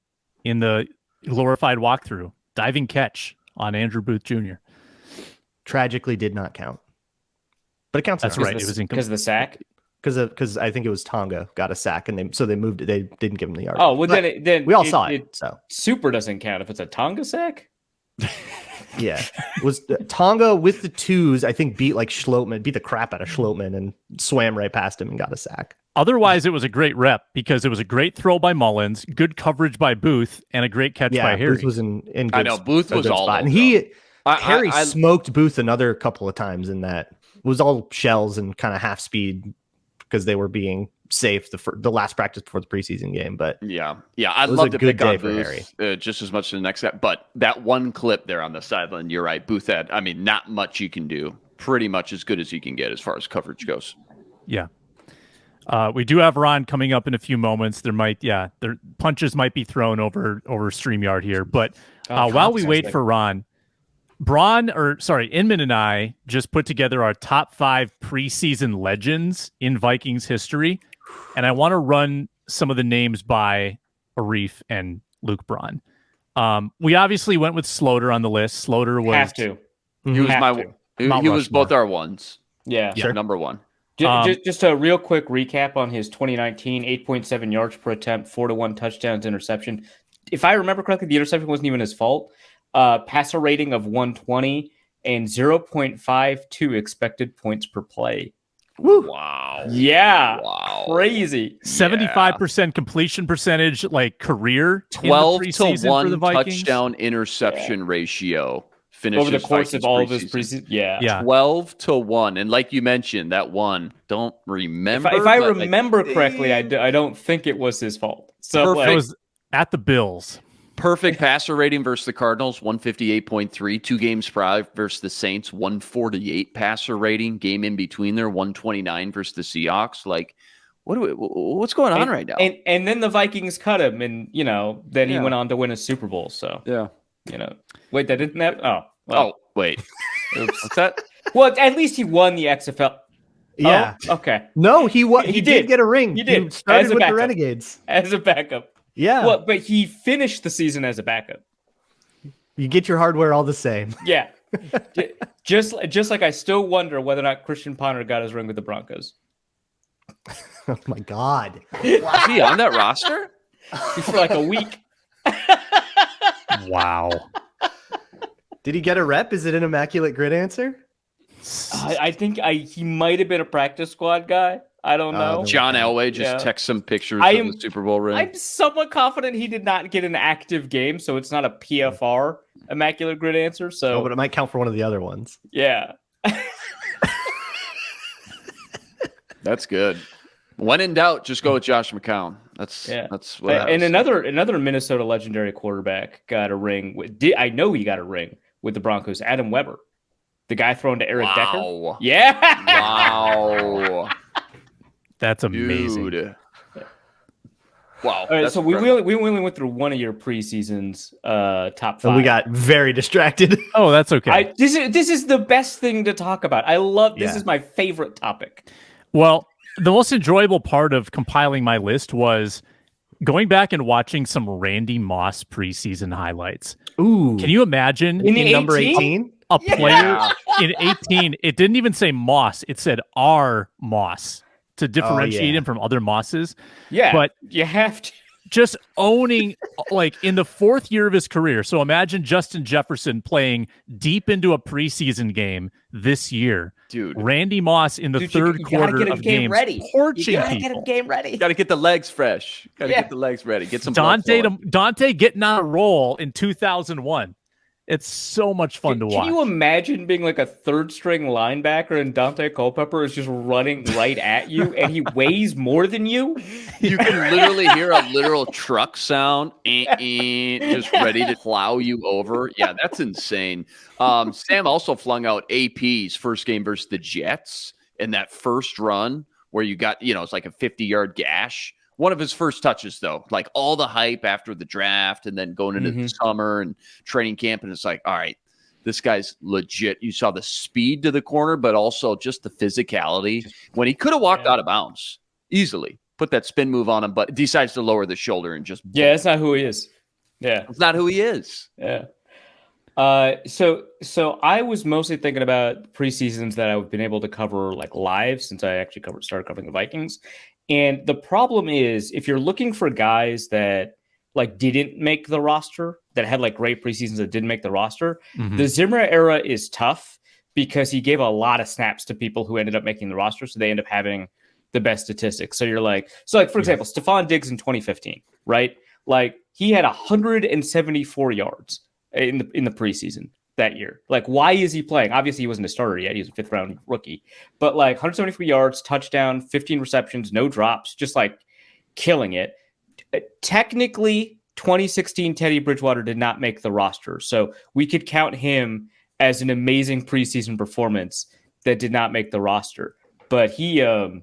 in the glorified walkthrough. Diving catch on Andrew Booth Jr. Tragically did not count. But it counts. That's right. It was because of the sack? Because I think it was Tonga got a sack, and they moved it. They didn't give him the yard. Oh, well, then we all saw it. So super doesn't count if it's a Tonga sack? Yeah. It was Tonga with the 2s, I think, beat the crap out of Schlotman and swam right past him and got a sack. Otherwise, it was a great rep because it was a great throw by Mullins, good coverage by Booth, and a great catch by Harry. Booth was in good I know, Booth was all spot. And Harry smoked Booth another couple of times in that. It was all shells and kind of half speed because they were being safe the last practice before the preseason game. But I'd love to pick on Booth just as much as the next step. But that one clip there on the sideline, you're right. Booth had, not much you can do. Pretty much as good as you can get as far as coverage goes. Yeah. We do have Ron coming up in a few moments. Their punches might be thrown over StreamYard here. But while we wait for Ron, Inman and I just put together our top 5 preseason legends in Vikings history. And I want to run some of the names by Arif and Luke Braun. We obviously went with Sloter on the list. Sloter was... Have to. He was both our ones. Yeah. Sure. Number 1. Just a real quick recap on his 2019, 8.7 yards per attempt, 4-1 touchdowns, interception. If I remember correctly, the interception wasn't even his fault. Passer rating of 120 and 0.52 expected points per play. Woo. Wow. Yeah. Wow. Crazy. 75% completion percentage, like career. 12-1 touchdown interception ratio. Over the course of all of his preseason. Yeah. 12-1. And like you mentioned, that one, don't remember. If I remember correctly, I don't think it was his fault. So it was at the Bills. Perfect passer rating versus the Cardinals, 158.3. 2 games prior versus the Saints, 148 passer rating. Game in between there, 129 versus the Seahawks. Like, what's going on right now? And then the Vikings cut him, and then he went on to win a Super Bowl. So yeah. Wait, that didn't happen? Wait, what's that? Well, at least he won the XFL. Yeah. Oh, okay. No, he did get a ring. He did. Started with the Renegades. As a backup. Yeah. Well, but he finished the season as a backup. You get your hardware all the same. Yeah. just like I still wonder whether or not Christian Ponder got his ring with the Broncos. Oh my God. Is he on that roster? For like a week. Wow. Did he get a rep? Is it an immaculate grid answer? I think he might have been a practice squad guy. I don't know. John Elway just text some pictures of the Super Bowl ring. I'm somewhat confident he did not get an active game, so it's not a PFR immaculate grid answer. So, but it might count for one of the other ones. Yeah. That's good. When in doubt, just go with Josh McCown. That's what. And another Minnesota legendary quarterback got a ring. I know he got a ring with the Broncos. Adam Weber, the guy thrown to Eric Decker. Yeah. Wow. That's amazing. Dude. Wow. All right, so we only went through one of your preseasons top 5. And we got very distracted. Oh, that's okay. This is the best thing to talk about. I love this. Is my favorite topic. Well, the most enjoyable part of compiling my list was going back and watching some Randy Moss preseason highlights. Ooh. Can you imagine in number 18? A player in 18, it didn't even say Moss, it said R Moss to differentiate him from other Mosses. Yeah. But you have to just owning like in the 4th year of his career. So imagine Justin Jefferson playing deep into a preseason game this year. Dude, Randy Moss in the third quarter of games, torching people. Get him game ready. Got to get the legs fresh. Got to get the legs ready. Get some Dante getting on a roll in 2001. It's so much fun to watch. Can you imagine being like a third-string linebacker and Dante Culpepper is just running right at you and he weighs more than you? You can literally hear a literal truck sound, just ready to plow you over. Yeah, that's insane. Sam also flung out AP's first game versus the Jets in that first run where you got, it's like a 50-yard gash. One of his first touches, though, like all the hype after the draft and then going into the summer and training camp. And it's like, all right, this guy's legit. You saw the speed to the corner, but also just the physicality when he could have walked out of bounds easily, put that spin move on him, but decides to lower the shoulder and just. Yeah, that's not who he is. Yeah. It's not who he is. Yeah. So I was mostly thinking about preseasons that I've been able to cover like live since I actually started covering the Vikings. And the problem is if you're looking for guys that like didn't make the roster, that had like great preseasons that didn't make the roster, the Zimmer era is tough because he gave a lot of snaps to people who ended up making the roster. So they end up having the best statistics. So you're like, for example, Stephon Diggs in 2015, right? Like he had 174 yards in the preseason that year. Like, why is he playing? Obviously, he wasn't a starter yet. He was a 5th round rookie. But like 174 yards, touchdown, 15 receptions, no drops, just like killing it. Technically, 2016 Teddy Bridgewater did not make the roster. So we could count him as an amazing preseason performance that did not make the roster. But he had a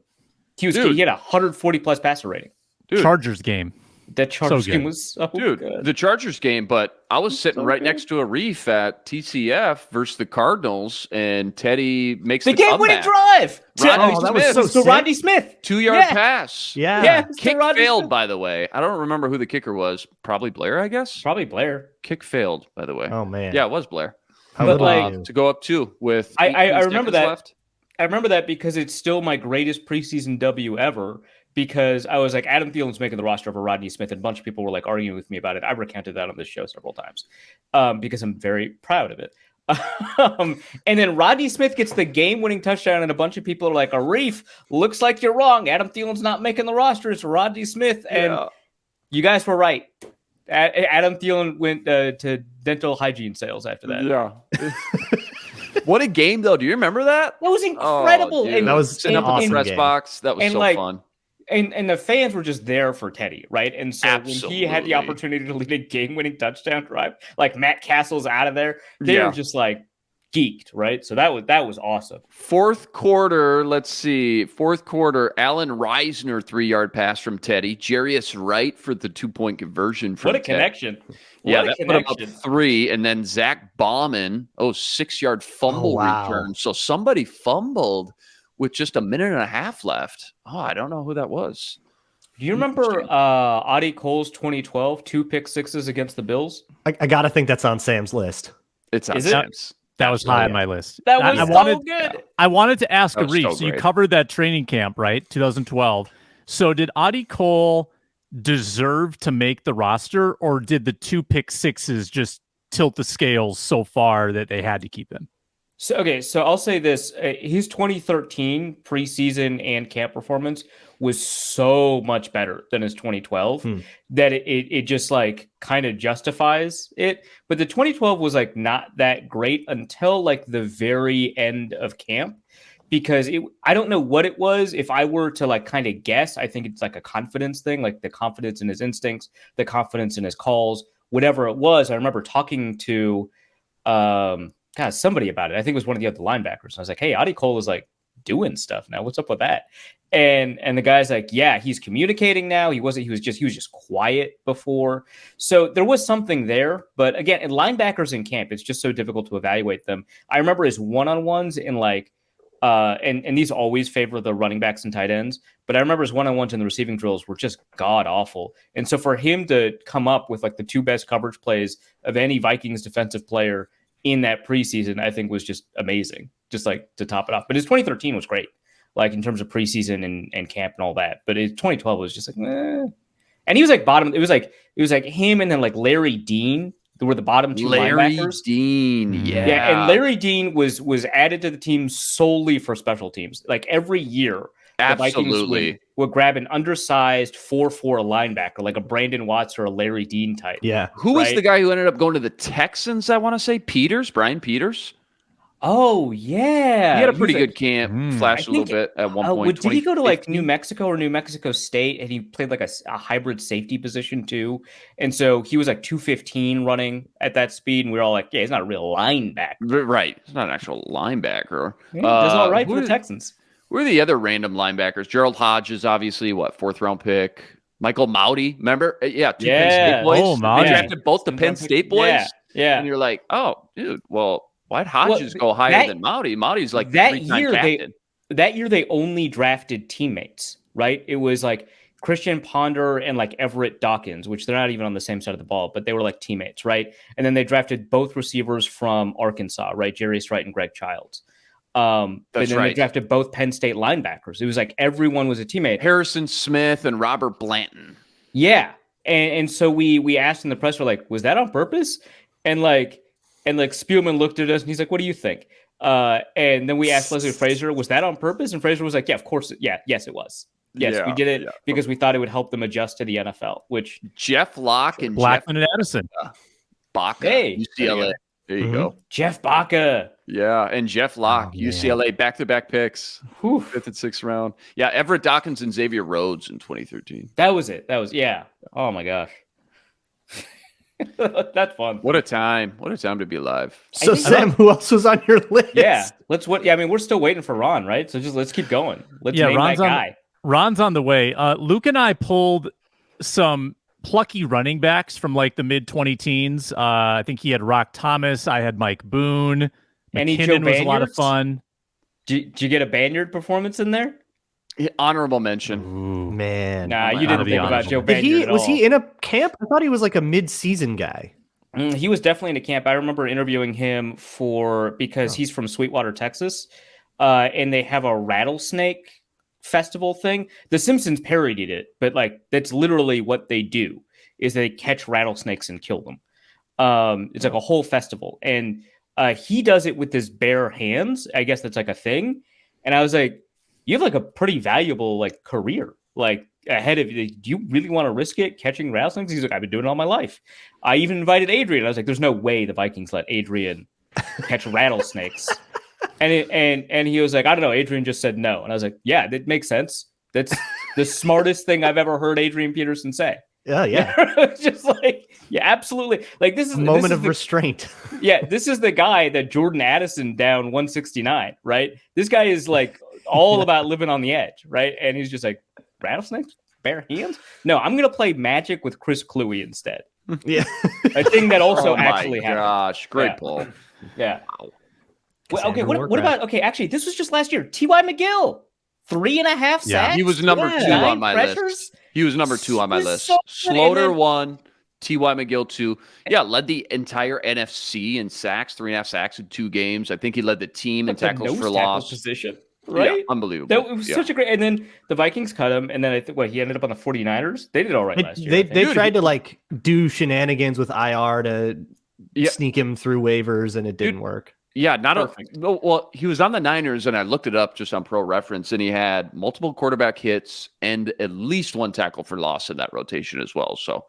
140 plus passer rating. Dude. Chargers game. That Chargers game was so good. The Chargers game, but I was sitting right next to Arif at TCF versus the Cardinals, and Teddy makes the game-winning drive. Rodney Smith. 2-yard pass. Yeah. Kick failed, by the way. I don't remember who the kicker was. Probably Blair, I guess. Probably Blair. Kick failed, by the way. Oh, man. Yeah, it was Blair. To go up 2 with I remember that. Left. I remember that because it's still my greatest preseason W ever. Because I was like, Adam Thielen's making the roster over Rodney Smith, and a bunch of people were like arguing with me about it. I recounted that on this show several times because I'm very proud of it. And then Rodney Smith gets the game-winning touchdown, and a bunch of people are like, Arif, looks like you're wrong. Adam Thielen's not making the roster. It's Rodney Smith. And you guys were right. Adam Thielen went to dental hygiene sales after that. Yeah. What a game, though. Do you remember that? That was incredible. That was sitting up in the press box. That was so fun. And the fans were just there for Teddy, right? And so when he had the opportunity to lead a game-winning touchdown drive, like Matt Castle's out of there, they were just like, geeked, right? So that was awesome. Fourth quarter, let's see. Fourth quarter, Allen Reisner 3-yard pass from Teddy. Jarius Wright for the 2-point conversion from What a Teddy. connection. Yeah, that put him up 3. And then Zach Bauman, 6-yard fumble return. So somebody fumbled with just a minute and a half left. Oh, I don't know who that was. Do you remember Adi Cole's 2012 2 pick sixes against the Bills? I got to think that's on Sam's list. It's on Is it? Sam's. That was high on my list. That was good. I wanted to ask Arif. So you great. covered that training camp, right? 2012. So did Adi Cole deserve to make the roster, or did the 2 pick sixes just tilt the scales so far that they had to keep him? So I'll say this. His 2013 preseason and camp performance was so much better than his 2012 that it just like kind of justifies it. But the 2012 was like not that great until like the very end of camp, because I don't know what it was. If I were to like kind of guess, I think it's like a confidence thing, like the confidence in his instincts, the confidence in his calls, whatever it was. I remember talking to somebody about it. I think it was one of the other linebackers. I was like, hey, Adi Cole is like doing stuff now. What's up with that? And the guy's like, yeah, he's communicating now. He was just quiet before. So there was something there. But again, in linebackers in camp, it's just so difficult to evaluate them. I remember his one-on-ones in like, and these always favor the running backs and tight ends, but I remember his one-on-ones in the receiving drills were just god awful. And so for him to come up with like the 2 best coverage plays of any Vikings defensive player in that preseason, I think was just amazing, just like to top it off. But his 2013 was great, like in terms of preseason and camp and all that. But his 2012 was just like, eh. And he was like bottom. It was like him and then like Larry Dean were the bottom 2 linebackers. Larry Dean, yeah. And Larry Dean was added to the team solely for special teams. Like every year, absolutely, the Vikings would grab an undersized 4-4 linebacker, like a Brandon Watts or a Larry Dean type. Yeah. Who was the guy who ended up going to the Texans? I want to say Brian Peters. Oh yeah, he had a pretty good camp. Flashed a little bit at one point. Did he go to like New Mexico or New Mexico State, and he played like a hybrid safety position too? And so he was like 215 running at that speed, and we were all like, yeah, he's not a real linebacker, right? He's not an actual linebacker. Yeah, does all right for the Texans. Who are the other random linebackers? Gerald Hodges, obviously, 4th round pick. Michael Mauti, remember? Yeah, 2 Penn State boys. Oh, Mauti. They drafted both the Penn State boys. Yeah. And you're like, oh, dude, well, why'd Hodges go higher than Mauti? Mauti's like that year. That year they only drafted teammates, right? It was like Christian Ponder and like Everett Dawkins, which they're not even on the same side of the ball, but they were like teammates, right? And then they drafted both receivers from Arkansas, right? Jarius Wright and Greg Childs. But then they drafted both Penn State linebackers. It was like everyone was a teammate. Harrison Smith and Robert Blanton. Yeah. And so we asked in the press, we're like, was that on purpose? And Spielman looked at us and he's like, what do you think? And then we asked Leslie Frazier, was that on purpose? And Frazier was like, yeah, of course. Yes, it was. Yes, we did it because we thought it would help them adjust to the NFL, which Jeff Locke and Blackman and Addison. Baca, hey, UCLA. There you go. Jeff Baca. Yeah, and Jeff Locke, UCLA, back-to-back picks. 5th and 6th round. Yeah, Everett Dawkins and Xavier Rhodes in 2013. That was it. Oh, my gosh. That's fun. What a time. What a time to be alive. So, Sam, who else was on your list? Yeah, we're still waiting for Ron, right? So let's keep going. Let's name Ron's that guy. Ron's on the way. Luke and I pulled some plucky running backs from like the mid 2010s. I think he had Rock Thomas. I had Mike Boone. McKinnon was a lot of fun. Did you get a Banyard performance in there? Honorable mention. Ooh, man. Nah, you didn't think about Joe Banyard. Was he in a camp? I thought he was like a mid-season guy. He was definitely in a camp. I remember interviewing him because he's from Sweetwater, Texas, and they have a rattlesnake festival thing. The Simpsons parodied it, but like that's literally what they do is they catch rattlesnakes and kill them. It's like a whole festival, and he does it with his bare hands. I guess that's like a thing. And I was like, you have like a pretty valuable like career like ahead of you. Do you really want to risk it catching rattlesnakes? He's like, I've been doing it all my life. I even invited Adrian. I was like, there's no way the Vikings let Adrian catch rattlesnakes. And he was like, I don't know. Adrian just said no. And I was like, yeah, that makes sense. That's the smartest thing I've ever heard Adrian Peterson say. Yeah. It's just like, yeah, absolutely. Like this is a moment of restraint. Yeah, this is the guy that Jordan Addison down 169, right? This guy is like all about living on the edge, right? And he's just like, rattlesnakes, bare hands. No, I'm gonna play Magic with Chris Cluey instead. Yeah, a thing that also actually happened. Gosh, great pull. Yeah. Wow. Well, okay, what about? Okay, actually, this was just last year. T.Y. McGill, 3.5 sacks. Yeah, he was number 2 on my list. He was number 2 on my list. So Slaughter 1, T.Y. McGill 2. Yeah, led the entire NFC in sacks, 3.5 sacks in 2 games. I think he led the team in tackles for loss position. Right? Yeah, unbelievable. That was such a great. And then the Vikings cut him, and then I think he ended up on the 49ers. They did all right last year. They tried to like do shenanigans with IR to sneak him through waivers, and it didn't work. Yeah, well, he was on the Niners, and I looked it up just on Pro Reference, and he had multiple quarterback hits and at least 1 tackle for loss in that rotation as well. So,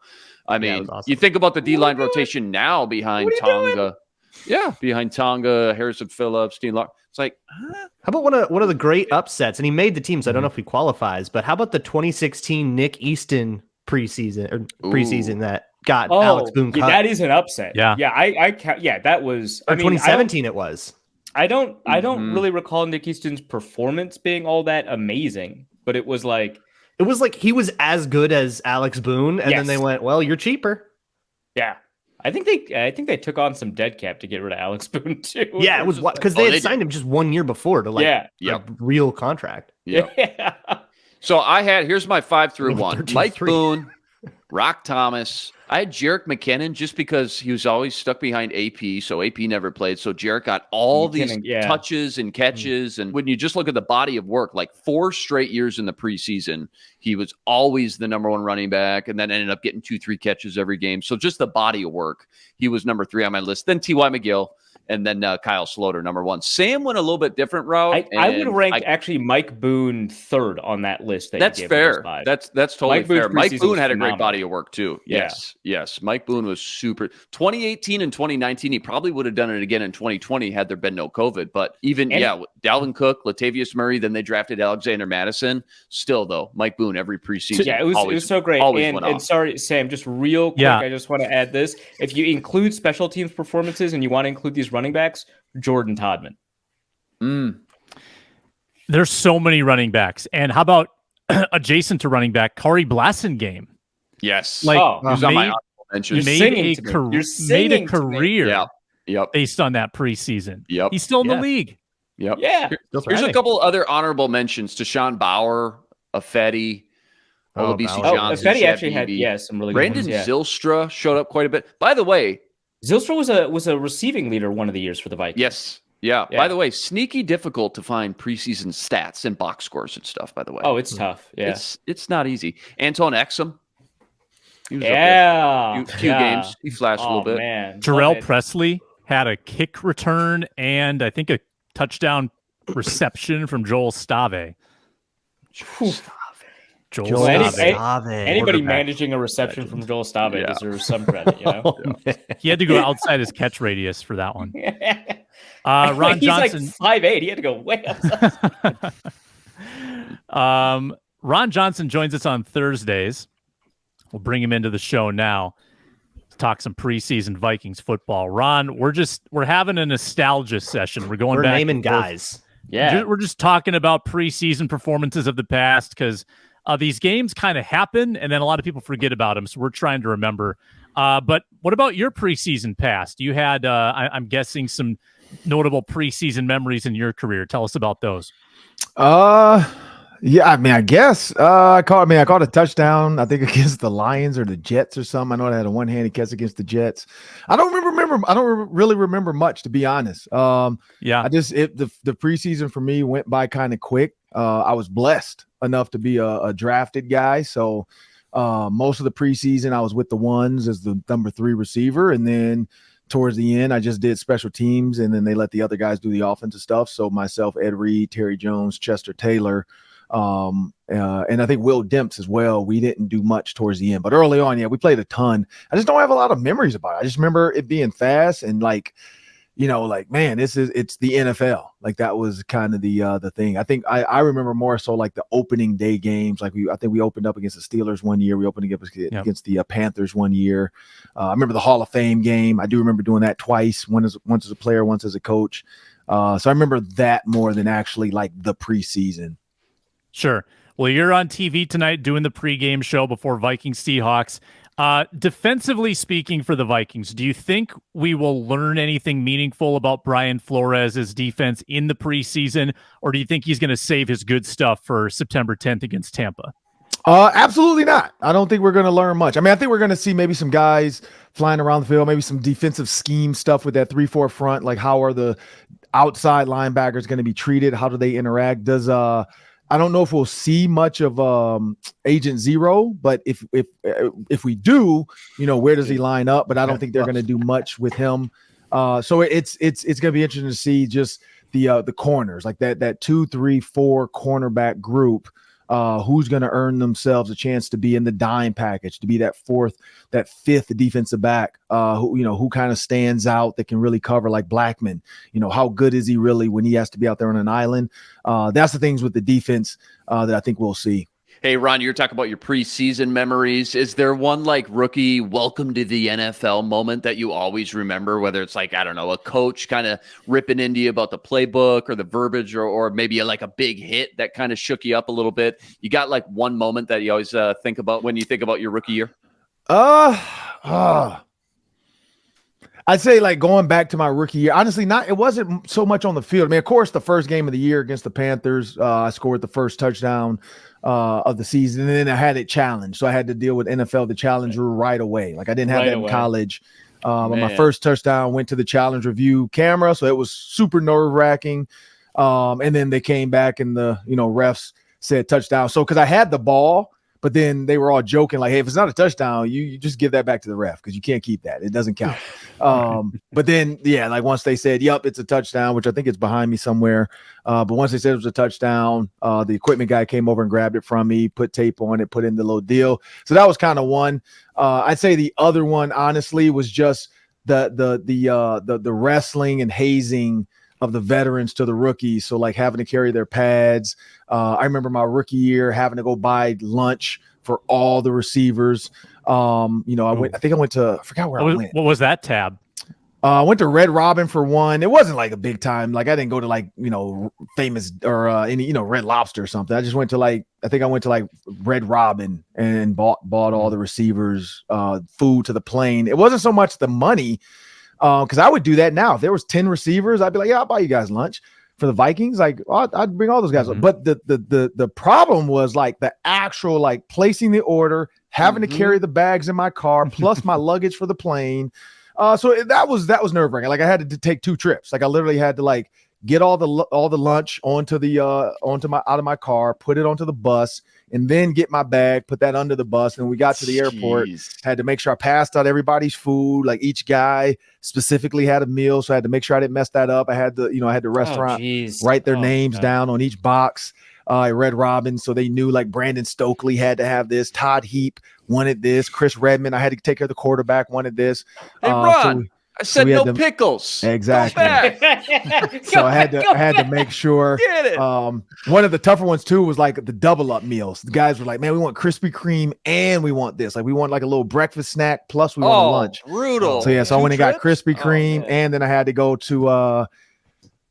I mean, awesome. You think about the D-line rotation now behind Tonga. Yeah, behind Tonga, Harrison Phillips, Dean Lark. It's like, how about one of the great upsets? And he made the team, so I don't know if he qualifies. But how about the 2016 Nick Easton preseason that got Alex Boone cut? That is an upset. Yeah, that was. Or 2017 it was. I don't really recall Nick Easton's performance being all that amazing, but it was like he was as good as Alex Boone, and then they went, well, you're cheaper. Yeah. I think they took on some dead cap to get rid of Alex Boone too. Yeah, it was because they had signed him just 1 year before to a real contract. Yeah. So here's my 5 through 1. Mike Boone, Rock Thomas. I had Jerick McKinnon just because he was always stuck behind AP, so AP never played. So Jerick got all these touches and catches. And when you just look at the body of work, like 4 straight years in the preseason, he was always the number 1 running back and then ended up getting 2-3 catches every game. So just the body of work, he was number 3 on my list. Then T.Y. McGill. And then Kyle Slaughter, number 1. Sam went a little bit different route. I would rank actually Mike Boone 3rd on that list. That's fair. That's totally fair. Mike Boone had a great body of work too. Yeah. Yes. Mike Boone was super. 2018 and 2019, he probably would have done it again in 2020 had there been no COVID. But even Dalvin Cook, Latavius Murray, then they drafted Alexander Madison. Still though, Mike Boone every preseason. Yeah, it was so great. And sorry, Sam, just real quick, I just want to add this: if you include special teams performances and you want to include these running backs, Jordan Todman. There's so many running backs. And how about adjacent to running back, Kari Blasingame? Yes. Like, he was on my honorable mention. Made a career based on that preseason. Yep. He's still in the league. Yep. Yeah. Here's a couple other honorable mentions to Sean Bauer, Afeti, Olabisi Johnson. Afeti actually had some really good ones. Brandon Zylstra showed up quite a bit. By the way, Zylstra was a receiving leader one of the years for the Vikings. Yes. Yeah. By the way, sneaky difficult to find preseason stats and box scores and stuff, by the way. Oh, it's tough. Yeah. It's not easy. Anton Exum. He was few games. He flashed a little bit. Man. Terrell Presley had a kick return and I think a touchdown reception from Joel Stave. Anybody managing a reception from Joel Stave deserves some credit, you know? He had to go outside his catch radius for that one. Ron Johnson, he's like 5'8". He had to go way outside. Ron Johnson joins us on Thursdays. We'll bring him into the show now to talk some preseason Vikings football. Ron, we're having a nostalgia session. We're back naming guys. Yeah. We're just talking about preseason performances of the past because these games kind of happen and then a lot of people forget about them. So we're trying to remember. But what about your preseason past? You had, I'm guessing, some notable preseason memories in your career. Tell us about those. Yeah, I mean, I guess I caught a touchdown, I think against the Lions or the Jets or something. I know I had a one-handed catch against the Jets. I don't really remember much, to be honest. The preseason for me went by kind of quick. I was blessed enough to be a drafted guy, so most of the preseason I was with the ones as the number 3 receiver, and then towards the end I just did special teams, and then they let the other guys do the offensive stuff. So myself, Ed Reed, Terry Jones, Chester Taylor, and I think Will Demps as well. We didn't do much towards the end, but early on, we played a ton. I just don't have a lot of memories about it. I just remember it being fast and like like, man, it's the NFL. Like that was kind of the thing. I think I remember more so like the opening day games. Like I think we opened up against the Steelers one year. We opened up against the Panthers one year. I remember the Hall of Fame game. I do remember doing that twice. Once as a player, once as a coach. So I remember that more than actually like the preseason. Sure. Well, you're on TV tonight doing the pregame show before Vikings Seahawks. Defensively speaking for the Vikings, do you think we will learn anything meaningful about Brian Flores' defense in the preseason, or do you think he's going to save his good stuff for September 10th against Tampa? Absolutely not. I don't think we're going to learn much. I mean, I think we're going to see maybe some guys flying around the field, maybe some defensive scheme stuff with that 3-4 front. Like, how are the outside linebackers going to be treated? How do they interact? I don't know if we'll see much of Agent Zero, but if we do, where does he line up? But I don't think they're going to do much with him. So it's going to be interesting to see just the corners, like that 2, 3, 4 cornerback group. Who's going to earn themselves a chance to be in the dime package, to be that fifth defensive back, who kind of stands out that can really cover, like Blackman. How good is he really when he has to be out there on an island? That's the things with the defense that I think we'll see. Hey, Ron, you're talking about your preseason memories. Is there one like rookie welcome to the NFL moment that you always remember, whether it's like, I don't know, a coach kind of ripping into you about the playbook or the verbiage, or maybe like a big hit that kind of shook you up a little bit? You got like one moment that you always think about when you think about your rookie year? I'd say like going back to my rookie year, honestly, it wasn't so much on the field. I mean, of course, the first game of the year against the Panthers, I scored the first touchdown of the season, and then I had it challenged. So I had to deal with NFL, the challenge rule right away. Like I didn't have that in college. But my first touchdown went to the challenge review camera. So it was super nerve wracking. And then they came back and the, refs said touchdown. So, cause I had the ball, but then they were all joking like, hey, if it's not a touchdown, you just give that back to the ref because you can't keep that. It doesn't count. But then, like once they said, yep, it's a touchdown, which I think it's behind me somewhere. But once they said it was a touchdown, the equipment guy came over and grabbed it from me, put tape on it, put in the little deal. So that was kind of one. I'd say the other one, honestly, was just the wrestling and hazing of the veterans to the rookies. So like having to carry their pads. I remember my rookie year having to go buy lunch for all the receivers. I forgot where I went. What was that tab? I went to Red Robin for one. It wasn't like a big time. Like I didn't go to like, famous or any, Red Lobster or something. I just went to I went to Red Robin and bought all the receivers food to the plane. It wasn't so much the money. Because I would do that now. If there was 10 receivers, I'd be like, yeah, I'll buy you guys lunch. For the Vikings, like I'd bring all those guys up. But the problem was like the actual like placing the order, having to carry the bags in my car, plus my luggage for the plane. So that was nerve-wracking. Like I had to take 2 trips. Like I literally had to like get all the lunch out of my car, put it onto the bus, and then get my bag, put that under the bus. And when we got to the airport, had to make sure I passed out everybody's food. Like each guy specifically had a meal. So I had to make sure I didn't mess that up. I had the restaurant write their names down on each box. I Red Robin. So they knew like Brandon Stokely had to have this. Todd Heap wanted this. Chris Redmond, I had to take care of the quarterback, wanted this. Hey, Ron. I said no pickles. Exactly. So I had to make sure. Get it. One of the tougher ones too was like the double up meals. The guys were like, "Man, we want Krispy Kreme and we want this. Like we want like a little breakfast snack plus we want a lunch." Brutal. So so I went and got Krispy Kreme, and then I had to go to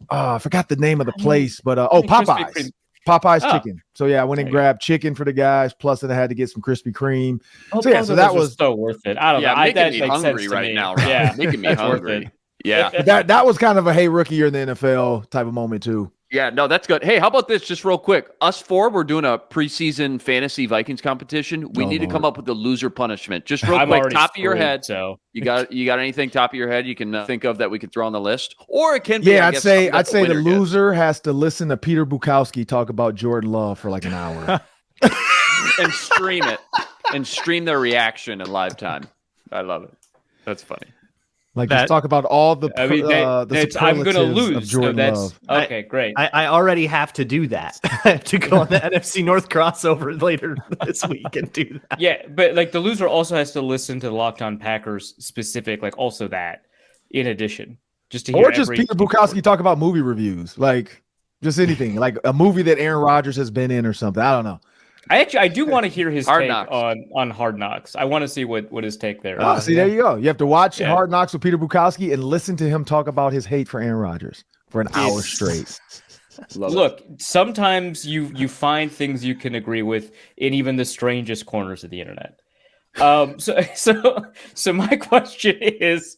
I forgot the name of the place, but Popeyes. Popeyes chicken. So I went and grabbed chicken for the guys. Plus, then I had to get some Krispy Kreme. So that was so worth it. I don't know. Making me hungry right now. Right? Yeah, making me hungry. Yeah, that was kind of a hey rookie year in the NFL type of moment too. Yeah, no, that's good. Hey, how about this? Just real quick, us 4, we're doing a preseason fantasy Vikings competition. We need to come up with the loser punishment. Just real quick, top of your head. So you got anything top of your head you can think of that we could throw on the list, or it can be. Yeah, I'd say the loser has to listen to Peter Bukowski talk about Jordan Love for like an hour and stream it and stream their reaction in live time. I love it. That's funny. Like just talk about all the I'm going to lose. Of Jordan Love. Okay, great. I already have to do that. I have to go on the NFC North crossover later this week and do that. Yeah, but like the loser also has to listen to the Locked On Packers specific, like also that in addition. just to hear Peter Bukowski talk about movie reviews, like just anything, like a movie that Aaron Rodgers has been in or something. I don't know. I do want to hear his Hard take Knocks. on Hard Knocks. I want to see what his take there is. See, there you go. You have to watch Hard Knocks with Peter Bukowski and listen to him talk about his hate for Aaron Rodgers for an hour straight. Look, sometimes you find things you can agree with in even the strangest corners of the internet. So my question is,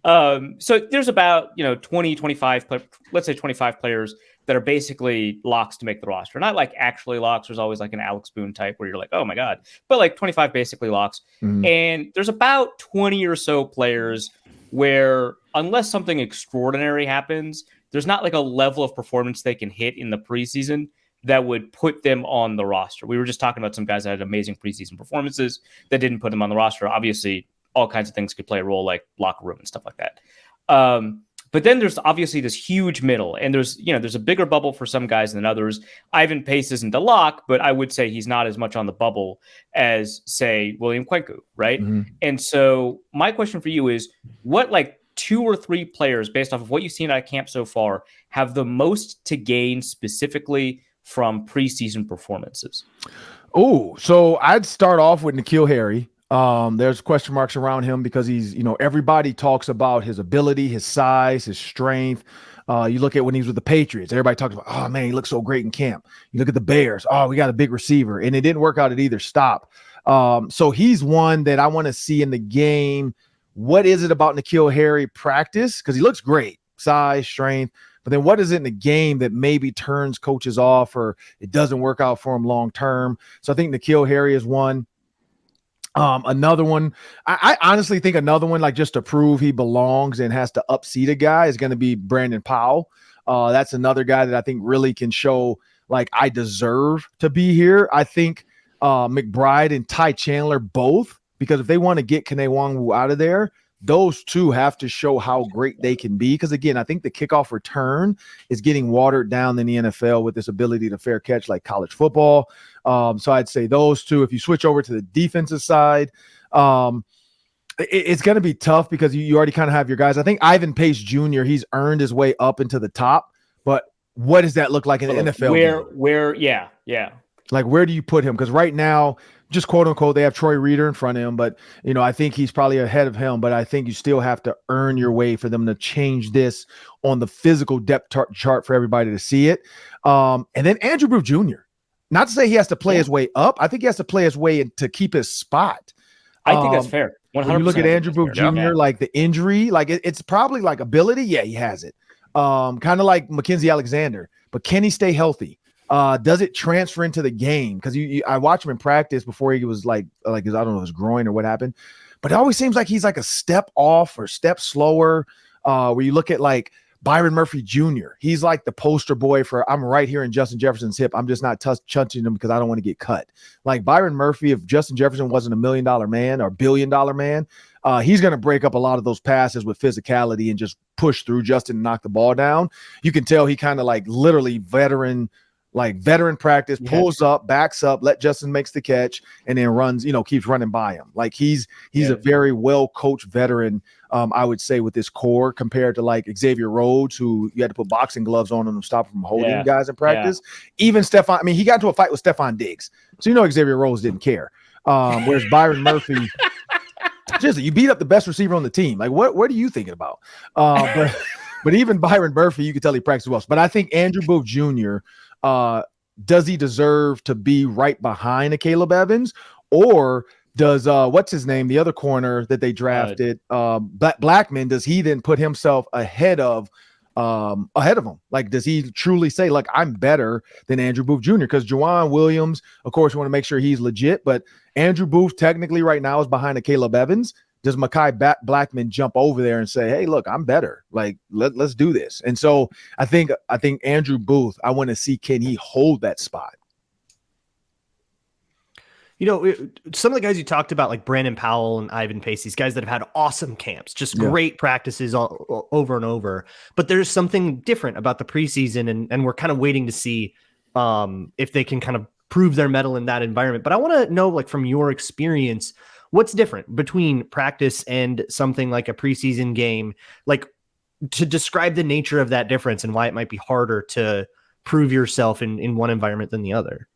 so there's about 20, 25, let's say 25 players that are basically locks to make the roster. Not like actually locks. There's always like an Alex Boone type where you're like, oh my God, but like 25 basically locks. Mm-hmm. And there's about 20 or so players where unless something extraordinary happens, there's not like a level of performance they can hit in the preseason that would put them on the roster. We were just talking about some guys that had amazing preseason performances that didn't put them on the roster. Obviously, all kinds of things could play a role, like locker room and stuff like that. But then there's obviously this huge middle, and there's a bigger bubble for some guys than others. Ivan Pace isn't a lock, but I would say he's not as much on the bubble as, say, William Kwenku, right? Mm-hmm. And so my question for you is, what like 2 or 3 players, based off of what you've seen at camp so far, have the most to gain specifically from preseason performances? Oh, so I'd start off with N'Keal Harry. There's question marks around him because he's, everybody talks about his ability, his size, his strength. You look at when he was with the Patriots, everybody talks about, oh man, he looks so great in camp. You look at the Bears, oh, we got a big receiver, and it didn't work out at either stop. So he's one that I want to see in the game. What is it about N'Keal Harry practice? Because he looks great, size, strength. But then what is it in the game that maybe turns coaches off or it doesn't work out for him long term? So I think N'Keal Harry is one. Another one, I honestly think another one, like just to prove he belongs and has to upseat a guy, is going to be Brandon Powell. That's another guy that I think really can show, like, I deserve to be here. I think McBride and Ty Chandler both, because if they want to get Kene Nwangwu out of there, those two have to show how great they can be. Because, again, I think the kickoff return is getting watered down in the NFL with this ability to fair catch like college football. So I'd say those two. If you switch over to the defensive side, it's going to be tough because you already kind of have your guys. I think Ivan Pace Jr., he's earned his way up into the top. But what does that look like in the NFL? Yeah. Like, where do you put him? Because right now, just quote unquote, they have Troy Reader in front of him, but I think he's probably ahead of him. But I think you still have to earn your way for them to change this on the physical depth chart for everybody to see it. And then Andrew Booth Jr. Not to say he has to play his way up. I think he has to play his way to keep his spot. I think that's fair. 100%. When you look at Andrew Booth Jr., like the injury, like it's probably like ability. Yeah, he has it. Kind of like Mackenzie Alexander, but can he stay healthy? Does it transfer into the game? Because I watched him in practice before he was like I don't know, his groin or what happened, but it always seems like he's like a step off or step slower. Where you look at like Byron Murphy Jr., he's like the poster boy for I'm right here in Justin Jefferson's hip. I'm just not touching him because I don't want to get cut. Like Byron Murphy, if Justin Jefferson wasn't $1 million man or $1 billion man, he's going to break up a lot of those passes with physicality and just push through Justin and knock the ball down. You can tell he kind of like literally veteran practice, pulls up, backs up, let Justin makes the catch, and then runs, keeps running by him. Like he's a very well-coached veteran, I would say, with this core compared to like Xavier Rhodes, who you had to put boxing gloves on him to stop him from holding guys in practice. Even Stephon, he got into a fight with Stephon Diggs. So Xavier Rhodes didn't care. Whereas Byron Murphy, just you beat up the best receiver on the team. Like what are you thinking about? But even Byron Murphy, you could tell he practiced well. But I think Andrew Booth Jr., does he deserve to be right behind a Caleb Evans, or does what's his name, the other corner that they drafted, Blackman, does he then put himself ahead of him? Like, does he truly say, like, I'm better than Andrew Booth Jr.? Because Juwan Williams, of course, you want to make sure he's legit, but Andrew Booth technically right now is behind a Caleb Evans. Does Mekhi Blackman jump over there and say, hey, look, I'm better. Like, let's do this. And so I think Andrew Booth, I want to see, can he hold that spot? Some of the guys you talked about, like Brandon Powell and Ivan Pace, these guys that have had awesome camps, just great practices over and over. But there's something different about the preseason, and we're kind of waiting to see if they can kind of prove their mettle in that environment. But I want to know, like, from your experience, what's different between practice and something like a preseason game? Like, to describe the nature of that difference and why it might be harder to prove yourself in one environment than the other.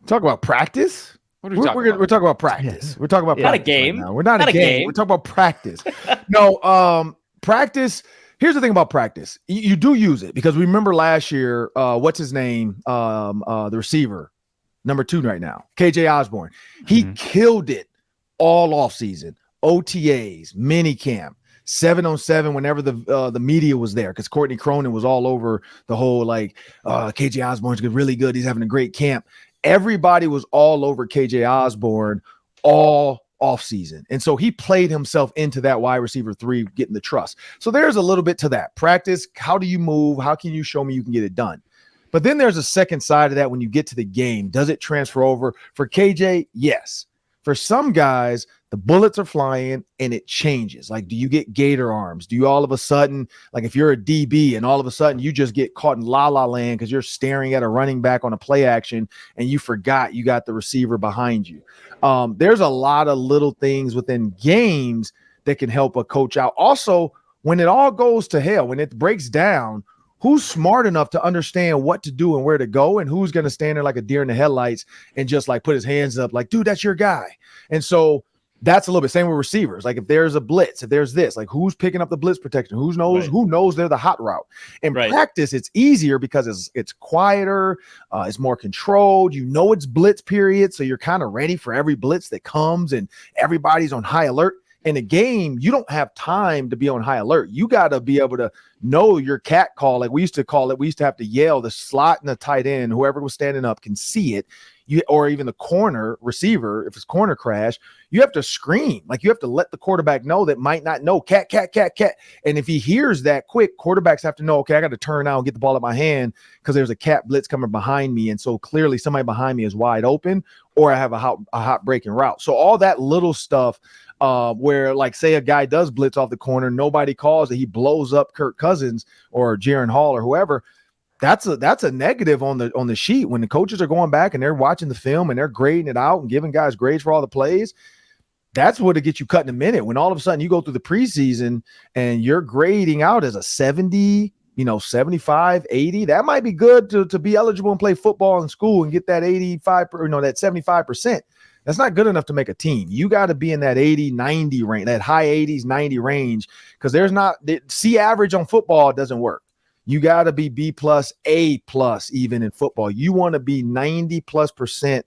Talk about practice. We're talking about practice. Yeah. We're talking about Not a practice game. Right now. We're not a game. We're talking about practice. No, practice. Here's the thing about practice. You do use it because remember last year, what's his name? The receiver, number 2 right now, KJ Osborne. He killed it all offseason, OTAs, minicamp, 7-on-7 whenever the media was there, because Courtney Cronin was all over the whole KJ Osborne's really good. He's having a great camp. Everybody was all over KJ Osborne all offseason. And so he played himself into that wide receiver 3, getting the trust. So there's a little bit to that. Practice, how do you move? How can you show me you can get it done? But then there's a second side of that when you get to the game. Does it transfer over? For KJ, yes. For some guys, the bullets are flying and it changes. Like, do you get gator arms? Do you all of a sudden, like if you're a DB and all of a sudden you just get caught in la-la land because you're staring at a running back on a play action and you forgot you got the receiver behind you. There's a lot of little things within games that can help a coach out. Also, when it all goes to hell, when it breaks down, who's smart enough to understand what to do and where to go, and who's going to stand there like a deer in the headlights and just like put his hands up like, dude, that's your guy. And so that's a little bit same with receivers. Like if there's a blitz, if there's this, like who's picking up the blitz protection? Who knows they're the hot route? In practice, it's easier because it's quieter, it's more controlled. You know it's blitz period, so you're kind of ready for every blitz that comes, and everybody's on high alert. In a game, you don't have time to be on high alert. You got to be able to know your cat call. Like we used to call it, we used to have to yell. The slot and the tight end, whoever was standing up can see it. Or even the corner receiver, if it's corner crash, you have to scream. Like you have to let the quarterback know that might not know cat. And if he hears that quick, quarterbacks have to know, okay, I got to turn out and get the ball at my hand because there's a cat blitz coming behind me. And so clearly somebody behind me is wide open, or I have a hot breaking route. So all that little stuff where like say a guy does blitz off the corner, nobody calls it, he blows up Kirk Cousins or Jaron Hall or whoever. That's a negative on the sheet when the coaches are going back and they're watching the film and they're grading it out and giving guys grades for all the plays. That's what it gets you cut in a minute. When all of a sudden you go through the preseason and you're grading out as a 70, 75, 80, that might be good to be eligible and play football in school and get that 85, that 75%. That's not good enough to make a team. You got to be in that 80, 90 range, that high 80s, 90 range, because C average on football doesn't work. You got to be B+, A+ even in football. You want to be 90+%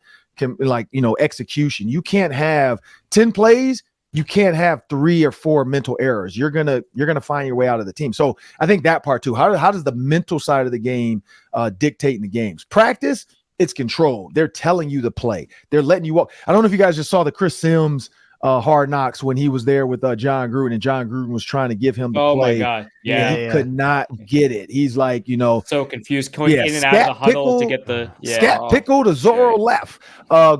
execution. You can't have 10 plays. You can't have 3 or 4 mental errors. You're gonna find your way out of the team. So I think that part too. How does the mental side of the game dictate in the games? Practice, it's controlled. They're telling you to play. They're letting you walk. I don't know if you guys just saw the Chris Sims Hard Knocks when he was there with John Gruden, and John Gruden was trying to give him the play. Oh my God. Yeah. He could not get it. He's like, so confused going in and out of the huddle to get the scat pickle to Zorro left.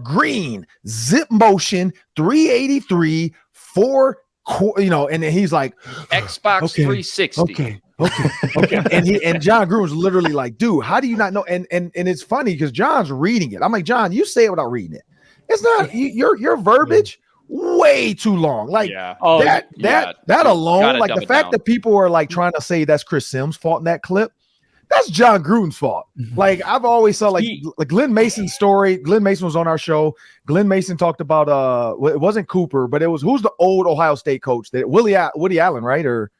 Green, zip motion, 383, 4, and then he's like Xbox 360. Okay. And John Gruden was literally like, dude, how do you not know? And it's funny because John's reading it. I'm like, John, you say it without reading it. It's not your verbiage way too long. Like that alone, like the fact that people are like trying to say that's Chris Sims' fault in that clip, that's John Gruden's fault. Like I've always saw like Glenn Mason's story. Glenn Mason was on our show. Glenn Mason talked about it wasn't Cooper, but it was who's the old Ohio State coach that Woody Allen, right? Or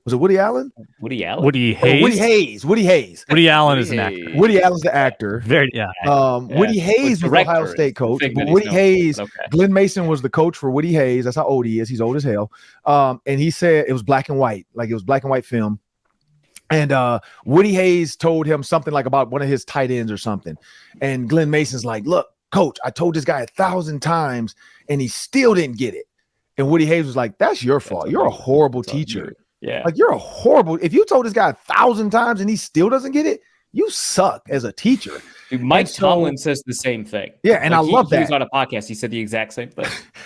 was it Woody Allen? Woody Allen? Woody Hayes? Woody Hayes. Woody Allen is an actor. Woody Allen's the actor. Woody Hayes was the Ohio State coach. But Woody Hayes, Glenn Mason was the coach for Woody Hayes. That's how old he is. He's old as hell. And he said it was black and white. Like it was black and white film. And Woody Hayes told him something like about one of his tight ends or something. And Glenn Mason's like, look, coach, I told this guy 1,000 times and he still didn't get it. And Woody Hayes was like, that's your fault. You're a horrible teacher. Yeah. Like you're a horrible. If you told this guy 1,000 times and he still doesn't get it, you suck as a teacher. Dude, Mike Tomlin says the same thing. Yeah, and I love that. He was on a podcast. He said the exact same thing.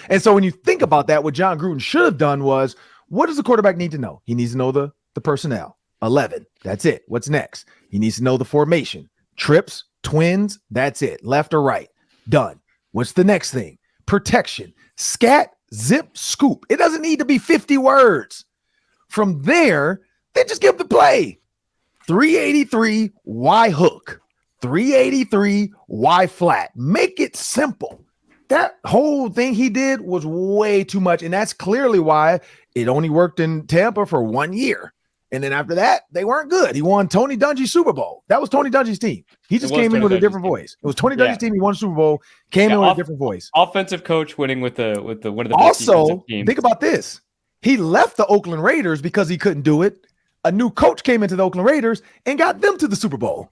And so when you think about that, what John Gruden should have done was, what does the quarterback need to know? He needs to know the personnel. 11. That's it. What's next? He needs to know the formation. Trips, twins. That's it. Left or right. Done. What's the next thing? Protection. Scat, zip, scoop. It doesn't need to be 50 words. From there, then just give the play. 383 Y hook, 383 Y flat. Make it simple. That whole thing he did was way too much. And that's clearly why it only worked in Tampa for 1 year. And then after that, they weren't good. He won Tony Dungy's Super Bowl. That was Tony Dungy's team. He just came in with a different voice. It was Tony Dungy's team. He won Super Bowl, came in with a different voice. Offensive coach winning with one of the best also, teams. Think about this. He left the Oakland Raiders because he couldn't do it. A new coach came into the Oakland Raiders and got them to the Super Bowl.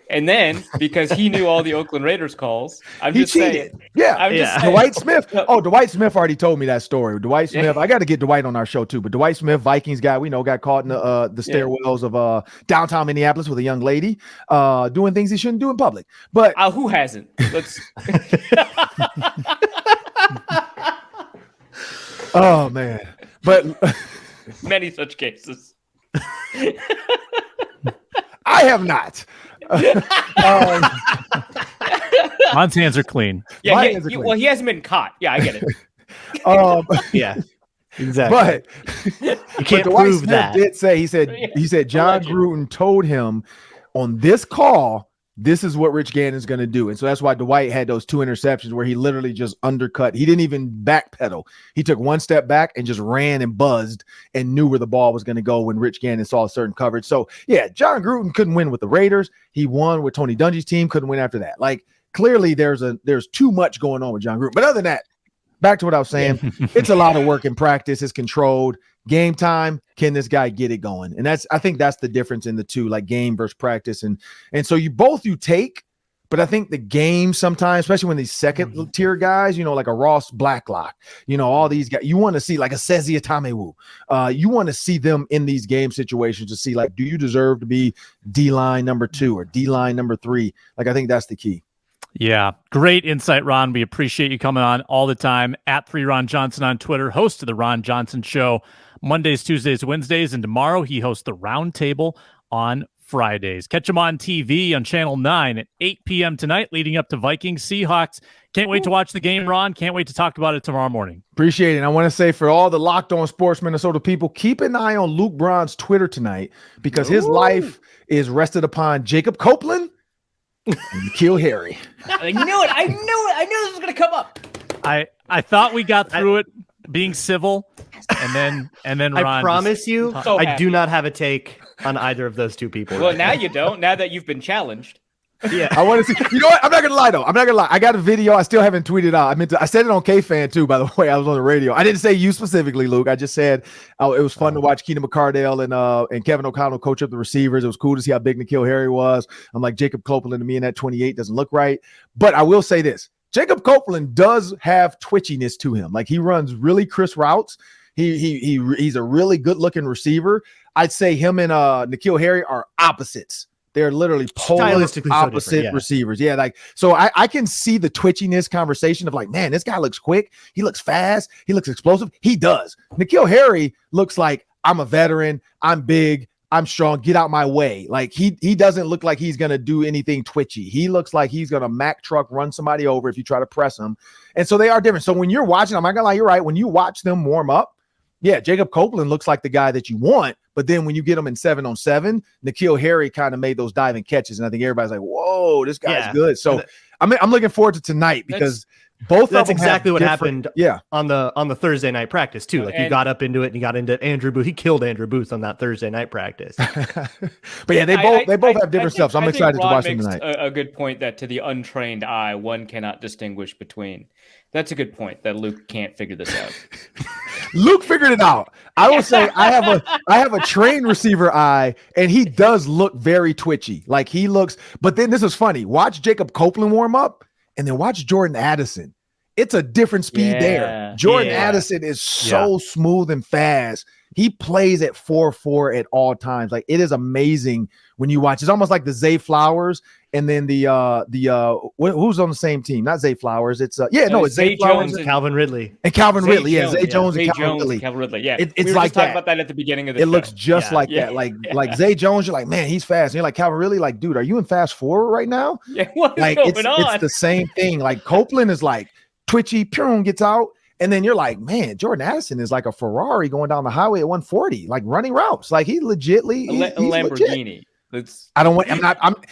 And then, because he knew all the Oakland Raiders calls, he cheated. Dwight Smith. Oh, Dwight Smith already told me that story. Dwight Smith. I got to get Dwight on our show too. But Dwight Smith, Vikings guy, we know, got caught in the stairwells of downtown Minneapolis with a young lady doing things he shouldn't do in public. But who hasn't? Let's. Oh man! But many such cases. I have not. Ron's hands are clean. Yeah, well, he hasn't been caught. Yeah, I get it. Yeah, exactly. But you can't prove that. Did say he said John Gruden told him on this call, this is what Rich Gannon's going to do. And so that's why Dwight had those 2 interceptions where he literally just undercut. He didn't even backpedal. He took one step back and just ran and buzzed and knew where the ball was going to go when Rich Gannon saw a certain coverage. So, yeah, John Gruden couldn't win with the Raiders. He won with Tony Dungy's team, couldn't win after that. Like, clearly there's too much going on with John Gruden. But other than that, back to what I was saying, it's a lot of work in practice. It's controlled. Game time, can this guy get it going? And I think that's the difference in the two, like game versus practice. And so you take, but I think the game sometimes, especially when these second tier guys, like a Ross Blacklock, all these guys, you want to see like a Sezi Atamewu. You want to see them in these game situations to see, like, do you deserve to be D-line number 2 or D-line number 3? Like, I think that's the key. Yeah, great insight, Ron. We appreciate you coming on all the time. At 3Ron Johnson on Twitter, host of the Ron Johnson Show Mondays, Tuesdays, Wednesdays, and tomorrow he hosts the Roundtable on Fridays. Catch him on TV on Channel 9 at 8 p.m. tonight, leading up to Vikings Seahawks. Can't wait to watch the game, Ron. Can't wait to talk about it tomorrow morning. Appreciate it. And I want to say, for all the Locked On Sports Minnesota people, keep an eye on Luke Braun's Twitter tonight, because his life is rested upon Jacob Copeland and N'Keal Harry. I knew it. I knew this was going to come up. I thought we got through it being civil, and then Ron, I promise you, I do not have a take on either of those two people. Well, now you don't. Now that you've been challenged. Yeah, I want to see. You know what? I'm not gonna lie though. I got a video. I still haven't tweeted out. I said it on K-Fan too. By the way, I was on the radio. I didn't say you specifically, Luke. I just said it was fun to watch Keenan McCardell and Kevin O'Connell coach up the receivers. It was cool to see how big N'Keal Harry was. I'm like, Jacob Copeland to me in that 28 doesn't look right. But I will say this: Jacob Copeland does have twitchiness to him. Like, he runs really crisp routes. He's a really good looking receiver. I'd say him and N'Keal Harry are opposites. They're literally polar opposite receivers. Yeah, like, so I can see the twitchiness conversation of like, man, this guy looks quick. He looks fast. He looks explosive. He does. N'Keal Harry looks like, I'm a veteran. I'm big. I'm strong. Get out my way. Like, he doesn't look like he's going to do anything twitchy. He looks like he's going to Mack truck run somebody over if you try to press him. And so they are different. So when you're watching, I'm not going to lie, you're right. When you watch them warm up, yeah, Jacob Copeland looks like the guy that you want. But then when you get him in 7-on-7, N'Keal Harry kind of made those diving catches. And I think everybody's like, whoa, this guy's good. So I'm looking forward to tonight, because that's exactly what happened on the Thursday night practice too. Like, you got up into it and you got into Andrew Booth. He killed Andrew Booth on that Thursday night practice. But yeah, they both have different stuff. So I'm excited to watch them tonight. A good point that to the untrained eye, one cannot distinguish between. That's a good point that Luke can't figure this out. Luke figured it out. I will say I have a trained receiver eye, and he does look very twitchy. Like, he looks, but then this is funny. Watch Jacob Copeland warm up, and then watch Jordan Addison. It's a different speed there. Jordan Addison is so smooth and fast. He plays at 4.4 at all times. Like, it is amazing when you watch. It's almost like the Zay Flowers and then the who's on the same team? Not Zay Flowers. It's it's Zay Flowers and Calvin Ridley. And Calvin Ridley. Yeah, Zay Jones and Calvin Ridley. Yeah, it's we were like just talking about that at the beginning of the show. It looks just like that. Like Zay Jones, you're like, man, he's fast. And you're like, Calvin Ridley, like, dude, are you in fast forward right now? Yeah, what's like, going on? It's the same thing. Like, Copeland is like twitchy, Piron gets out, And then you're like, man, Jordan Addison is like a Ferrari going down the highway at 140, like running routes. Like he legitly he's Lamborghini. Legit.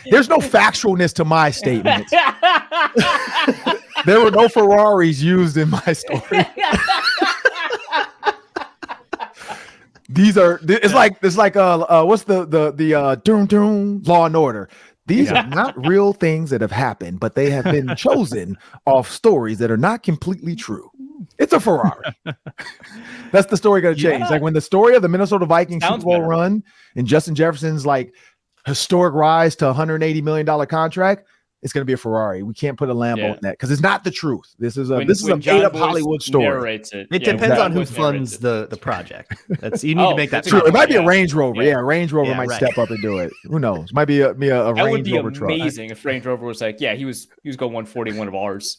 There's no factualness to my statement. There were no Ferraris used in my story. It's like what's the doom doom Law and Order. These are not real things that have happened, but they have been chosen off stories that are not completely true. It's a Ferrari. That's the story going to change. Like when the story of the Minnesota Vikings Super Bowl run and Justin Jefferson's like historic rise to $180 million contract, it's going to be a Ferrari. We can't put a Lambo in that because it's not the truth. This is a made up Hollywood story. It depends on who funds the project. You need to make that true. It might be a Range Rover. Yeah, Range Rover might step up and do it. Who knows? Might be a Range Rover truck. That would be amazing if Range Rover was like, he was going 140 one of ours.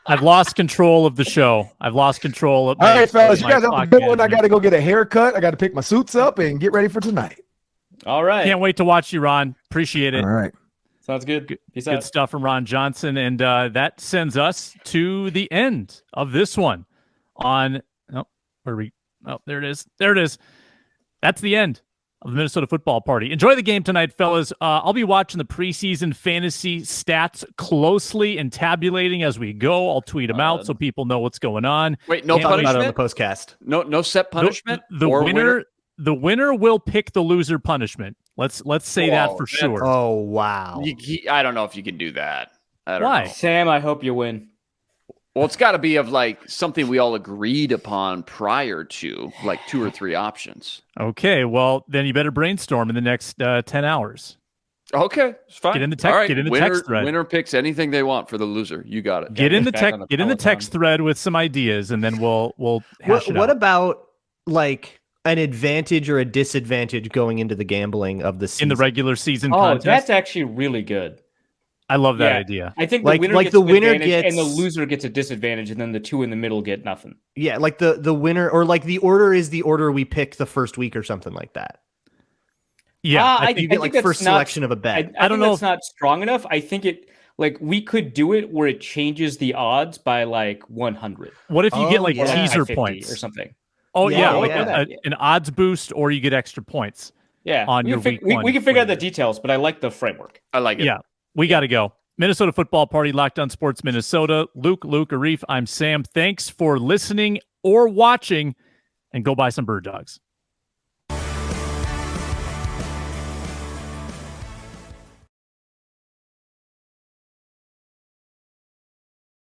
I've lost control of the show. I've lost control of. All right, fellas, you guys have a good one. I got to go get a haircut. I got to pick my suits up and get ready for tonight. All right. Can't wait to watch you, Ron. Appreciate it. All right. Sounds good. Peace out. Good stuff from Ron Johnson. And that sends us to the end of this one there it is. There it is. That's the end of the Minnesota football party. Enjoy the game tonight, fellas. I'll be watching the preseason fantasy stats closely and tabulating as we go. I'll tweet them out so people know what's going on. Wait, no punishment on the postcast. No set punishment. The winner will pick the loser punishment. Let's say that for sure. Oh wow! I don't know if you can do that. Why, Sam? I hope you win. Well, it's got to be of like something we all agreed upon prior to, like 2 or 3 options. Okay, well then you better brainstorm in the next 10 hours. Okay, it's fine. Get in the text. Right. Get in the winner, text thread. Winner picks anything they want for the loser. You got it. Get in the text thread with some ideas, and then we'll hash it out. What about like an advantage or a disadvantage going into the gambling of the season? In the regular season contest? That's actually really good. I love that idea. I think the winner gets and the loser gets a disadvantage, and then the two in the middle get nothing. Yeah, like the winner, or like the order is the order we pick the first week or something like that. Yeah, I think you get like first selection of a bet. I don't know. It's not strong enough. I think we could do it where it changes the odds by like 100. What if you get like teaser points or something? Oh an odds boost, or you get extra points. Yeah, on your week one. We can figure out the details, but I like the framework. I like it. Yeah, we got to go. Minnesota Football Party, Locked On Sports Minnesota. Luke, Arif, I'm Sam. Thanks for listening or watching, and go buy some Birddogs.